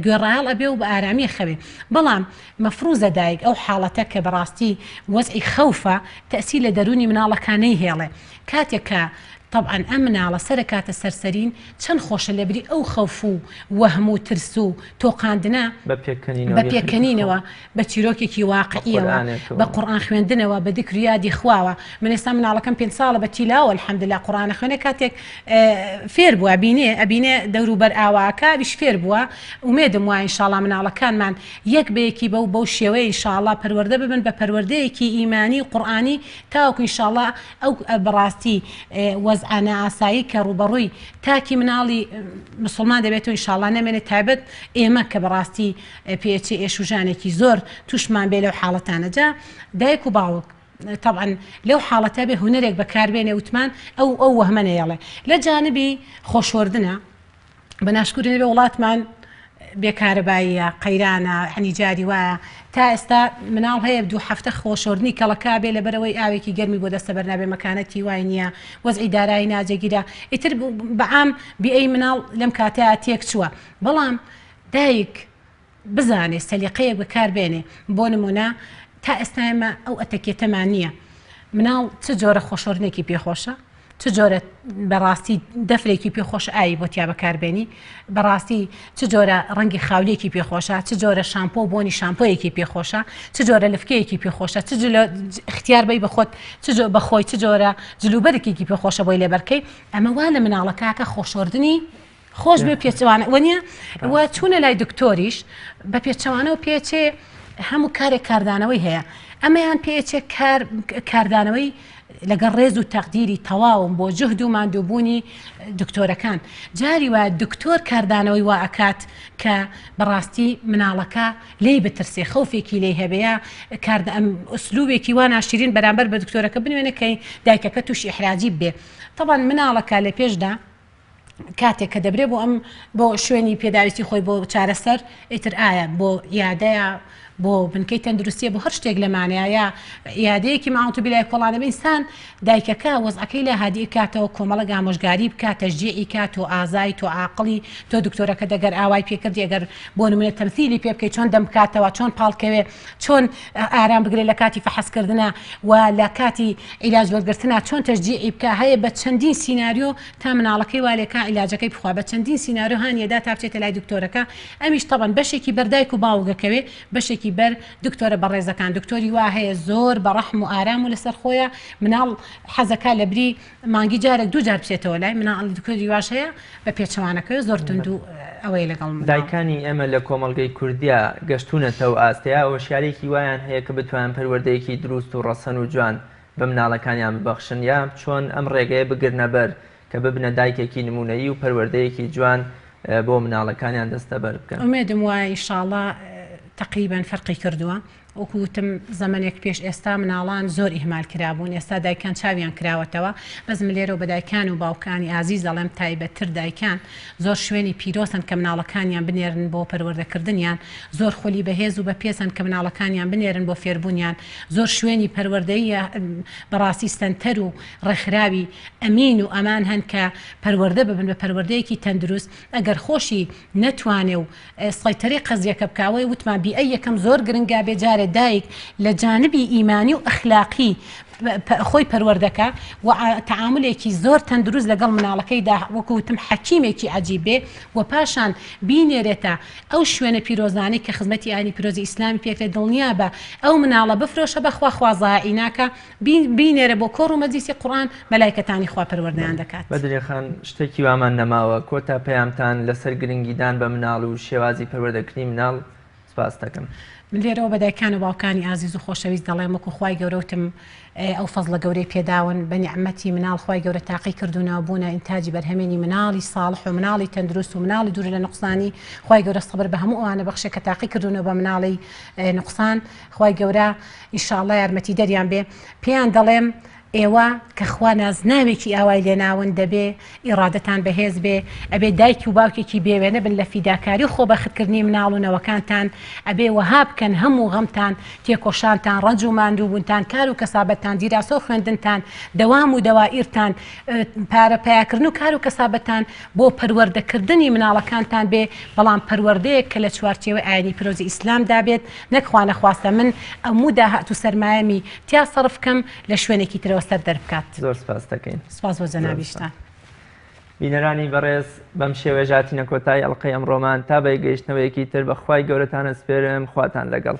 گوێڕایەڵ ئەبێ و بە ئارامی خەوێ بەڵام مەفروزە دایک ئەو حاڵەتە کە بەڕاستی وەزعی خەوفە تەسیل لە دەرونی مناڵەکانەی هێڵێ کاتێکە طبعا ئەم مناڵە سەرکاتە سەرسەرین چەند خۆشە لەبری ئەو خەوف و وەهم و ترس و تۆقاندنە بە پێکەنینەوە بە چیرۆکێکی واقعیەوە بە قورئان خوێندنەوە بە دیکر و یادی خواوە من ئێستا مناڵەکەم 5 ساڵە بە تیلاوە الحەمدلله قورئان خوێنێ کاتێک فێر بووە ئەبینێ دەوروبەر ئاواکە بیش فێر بووە ومێدم وایە ئینشاڵڵا مناڵەکانمان یەک بەیەکی بەو شێوەیە ئینشاڵڵا پەروەردە ببن بە پەروەردەیەکی ئیمانی قورئانی تاوەکو ئینشاڵڵا ئەو بەڕاستی وەزعانە ئاسایی کە ڕوبەڕووی تاکی مناڵی مسلمان دەبێتەوە ئینشاڵڵا نەمێنێت تایبەت ئێمە کە بەڕاستی پێچێ ئێشوژانێکی زۆر توشمان بێ لەو حاڵەتانە جا دایک و باوک طبعا لەو حاڵەتە بێ هونەرێک بەکاربێنێ وتمان ئەو وەهمەنەیەڵێ لە جانبی خۆشوەردنە بەناشکوورێ بێ وڵاتمان بێکارەباییە قەیرانە هەنیجاری وایە تا ئێستا مناڵ هەیە 2 هەفتە خۆشۆردنی کەڵەکا بێ لە بەرەوەی ئاوێکی گەرمی بۆ دەستە بەرنابێ مەکانەتی وای نییە وەزعی دارایی ناجێگیرە ئیتر بەعام بیئەی مناڵ لەم کاتەیە تێک چووە بەڵام دایک بزانێ سەلیقەیەک بەکاربێنێ بۆ نمونە تا ئێستا ئێمە ئەو ئەتەکێتەمان نییە مناڵ چ جۆرە خۆشۆردنێکی پێخۆشە چ جۆرە بەڕاستی دەفرێکی پێخۆش ئاوی بۆ تیا بەکاربێنی بەڕاستی چ جۆرە ڕەنگی خاولێکی پێخۆشە چ جۆرە شامپۆ بۆنی شامپۆیەکی پێخۆشە چ جۆرە لفکەیەکی پێخۆشە چ اختیار بی بەخۆت بەخۆی چ جۆرە جلوبەرێکی پێخۆشە بۆی لێبەرکەی ئەمە وا لە مناڵەکەکە خۆشۆردنی خۆش بێ پێچوانە وەنیە وە چوونە لای دکتۆریش بە پێچەوانە و پێچێ هەموو کارێک کاردانەوەی هەیە ئەمەیان پێچێ کاردانەوەی لەگەڵ ڕێز و تەقدیری تەواوم بۆ جهد و ماندووبوونی دکتۆرەکان جاری وە دکتۆر کاردانەوەی وا ئەکات کە بەڕاستی مناڵەکە لێی بترسێ خەوفێکی لێی هەبەیە ئوسلوبێکی وا ناشرین بەرامبەر بە دکتۆرەکە بنوێنەکەی دایکەکە تووشی ئیحراجی بێ طبعا مناڵەکە لە پێشدا کاتێک کە دەبرێ بۆ شوێنی پێداویستی خۆی بۆ چارەسەر ئیتر ئایا بۆ یادەیە بۆ بنکەی تەندروستیە بۆ هەر شتێک لەمانەیە یادەیەکی ماوەتە بیلای کۆڵانە ئینسان دایکەکە وەزعەکەی لە هادی کاتەوە کۆمەڵە ئامۆژگاری بکات تەشجیعی کات و ئازای تۆ عاقڵی تۆ دکتۆرەکە دەگەر ئاوای پێکردی ئەگەر بۆ نمونە تەمثیلی پێ بکەیت چۆن دەم بکاتەوە چۆن پاڵکەوێ چۆن ئارام بگرێت لە کاتی فەحەزکردنە و لە کاتی عیلاج وەرگرتنە چۆن تەشجیعی بکە هەیە بە چەندین سیناریۆ تا مناڵەکەی والێکە عیلاجەکەی بخوا بە چەندین سیناریۆ هانیەدا تا بچێتە لای دکتۆرەکە ئەمیش طبعا بەشێکی بەردایک و باوگەکەوێ بەشێکی بەر دکتۆرە بەڕێزەکان دکتۆری وا هەیە زۆر بە ڕەحم و ئارام و لەسەر خۆیە مناڵ حەزەکە لە بری مانگی جارێک 2 جار بچێتەوە لای مناڵ دکتۆری واش هەیە بە پێچەوانەکەی زۆر تند و ئەوەی لەگەڵ دایکانی ئێمە لە کۆمەڵگەی کوردیا گەشتونەتەوە ئاستەیە هۆشیارێکی وایان هەیە کە بتوان پەروەردەیەکی دروست و ڕەسەن و جوان بە مناڵەکانیان ببەخشن یا چۆن ئەم ڕێگەیە بگرنە بەر کە ببنە دایکێکی نمونەیی و پەروەردەیەکی جوان بۆ مناڵەکانیان دەستە بەر بکەن ئومێدم وایە ئینشاڵڵا تقریبا فەرقی کردووە وەکوتم زەمانێک پێش ئێستا مناڵان زۆر ئیهمال کرابوون ئێستا دایکان چاویان کراوەتەوە بەس من لێرە بە دایکان و باوکانی ئازیز دەڵێم تایبەتتر دایکان زۆر شوێنی پیرۆسن کە مناڵەکانیان بنێرن بۆ پەروەردەکردنیان زۆر خۆلی بەهێز و بە پێسن کە مناڵەکانیان بنێرن بۆ فێربوونیان زۆر شوێنی پەروەردەیە بەڕاستی ستەنتەر و ڕێکخراوی ئەمین و ئەمان هەن کە پەروەردە ببن بە پەروەردەیەکی تەندروست ئەگەر خۆشی نەتوانێ و سەیتەری قەزیەکە بکاوەی وتمان بیئەی یەکەم زۆر گرنگا بێ جارێ دایک لە جانبی ئیمانی و ئەخلاقی خۆی پەروەردەکە و تەعاملێکی زۆر تەندروست لەگەڵ مناڵەکەیدا وەکوتم حەکیمێکی عەجیبێ و پاشان بینێرێتە ئەو شوێنە پیرۆزانەی کە خزمەتی ئاینی پیرۆزی ئیسلامی پێکرێ دڵنیا بە ئەو مناڵە بفرۆشە بەخوا خوازایی ناکە بینێرە بۆ کۆڕ و مەجلیسی قورئان مەلایکەتانی خوا پەروەردەیان دەکات بەدرێخان شتێکی وامان نەماوە کۆتا پەیامتان لەسەر گرنگیدان بە مناڵ و شێوازی پەروەردەکردنی مناڵ سپاس دەکەم من لێرەوە بەدایکان و باوکانی ئازیز و خۆشەویست دەڵێم وەکو خوای گەورەوتم ئەو فەزڵە گەورەی پێداون بە نیعمەتی مناڵ خوای گەورە تاقی کردوونەوە بوونە ئینتاجی بەرهەمێنی مناڵی ساڵح و مناڵی تەندروست و مناڵی دوور لە نوقسانی خوای گەورە سەبر بە هەموو ئەوانە بەخشێ کە تاقی کردوونەوە بە مناڵی نوقسان خوای گەورە ئینشاءڵڵا یارمەتی دەریان بێ پێیان دەڵێم ئێوە کە خوا نازناوێکی ئاوای لێناون دەبێ ئیرادەتان بەهێز بێ ئەبێ دایکی و باوکێکی بێوێنە بن لە فیداکاری خۆ بەختکردنی مناڵونەوەکانتان ئەبێ وەها بکەن هەموو غەمتان تێکۆشانتان ڕەنج و ماندووبوونتان کار و کەسابەتتان دیراسۆ خوێندنتان دەوام و دەوائیرتان پارە پیاکردن و کار و کەسابەتان بۆ پەروەردەکردنی مناڵەکانتان بێ بەڵام پەروەردەیەک کە لە چوارچێوە ئاینی پیرۆزی ئیسلام دابێت نەکخوا نەخواستە من ئەموو داهات و سەرمایەمی تیا سەرف بکەم لە شوێنێکی ترەوە سەر دەربکات. زۆر سپاس دەکەین. سپاس بۆ جەنابیشتان. بینەرانی بەڕێز بەم شێوەژاتی نەکۆتای ئەڵلقەی ئەمڕۆمان تا بەیگەیشتنەوەیەکی تر بەخوای گەورەتانە سپێرم خواتان لەگەڵ.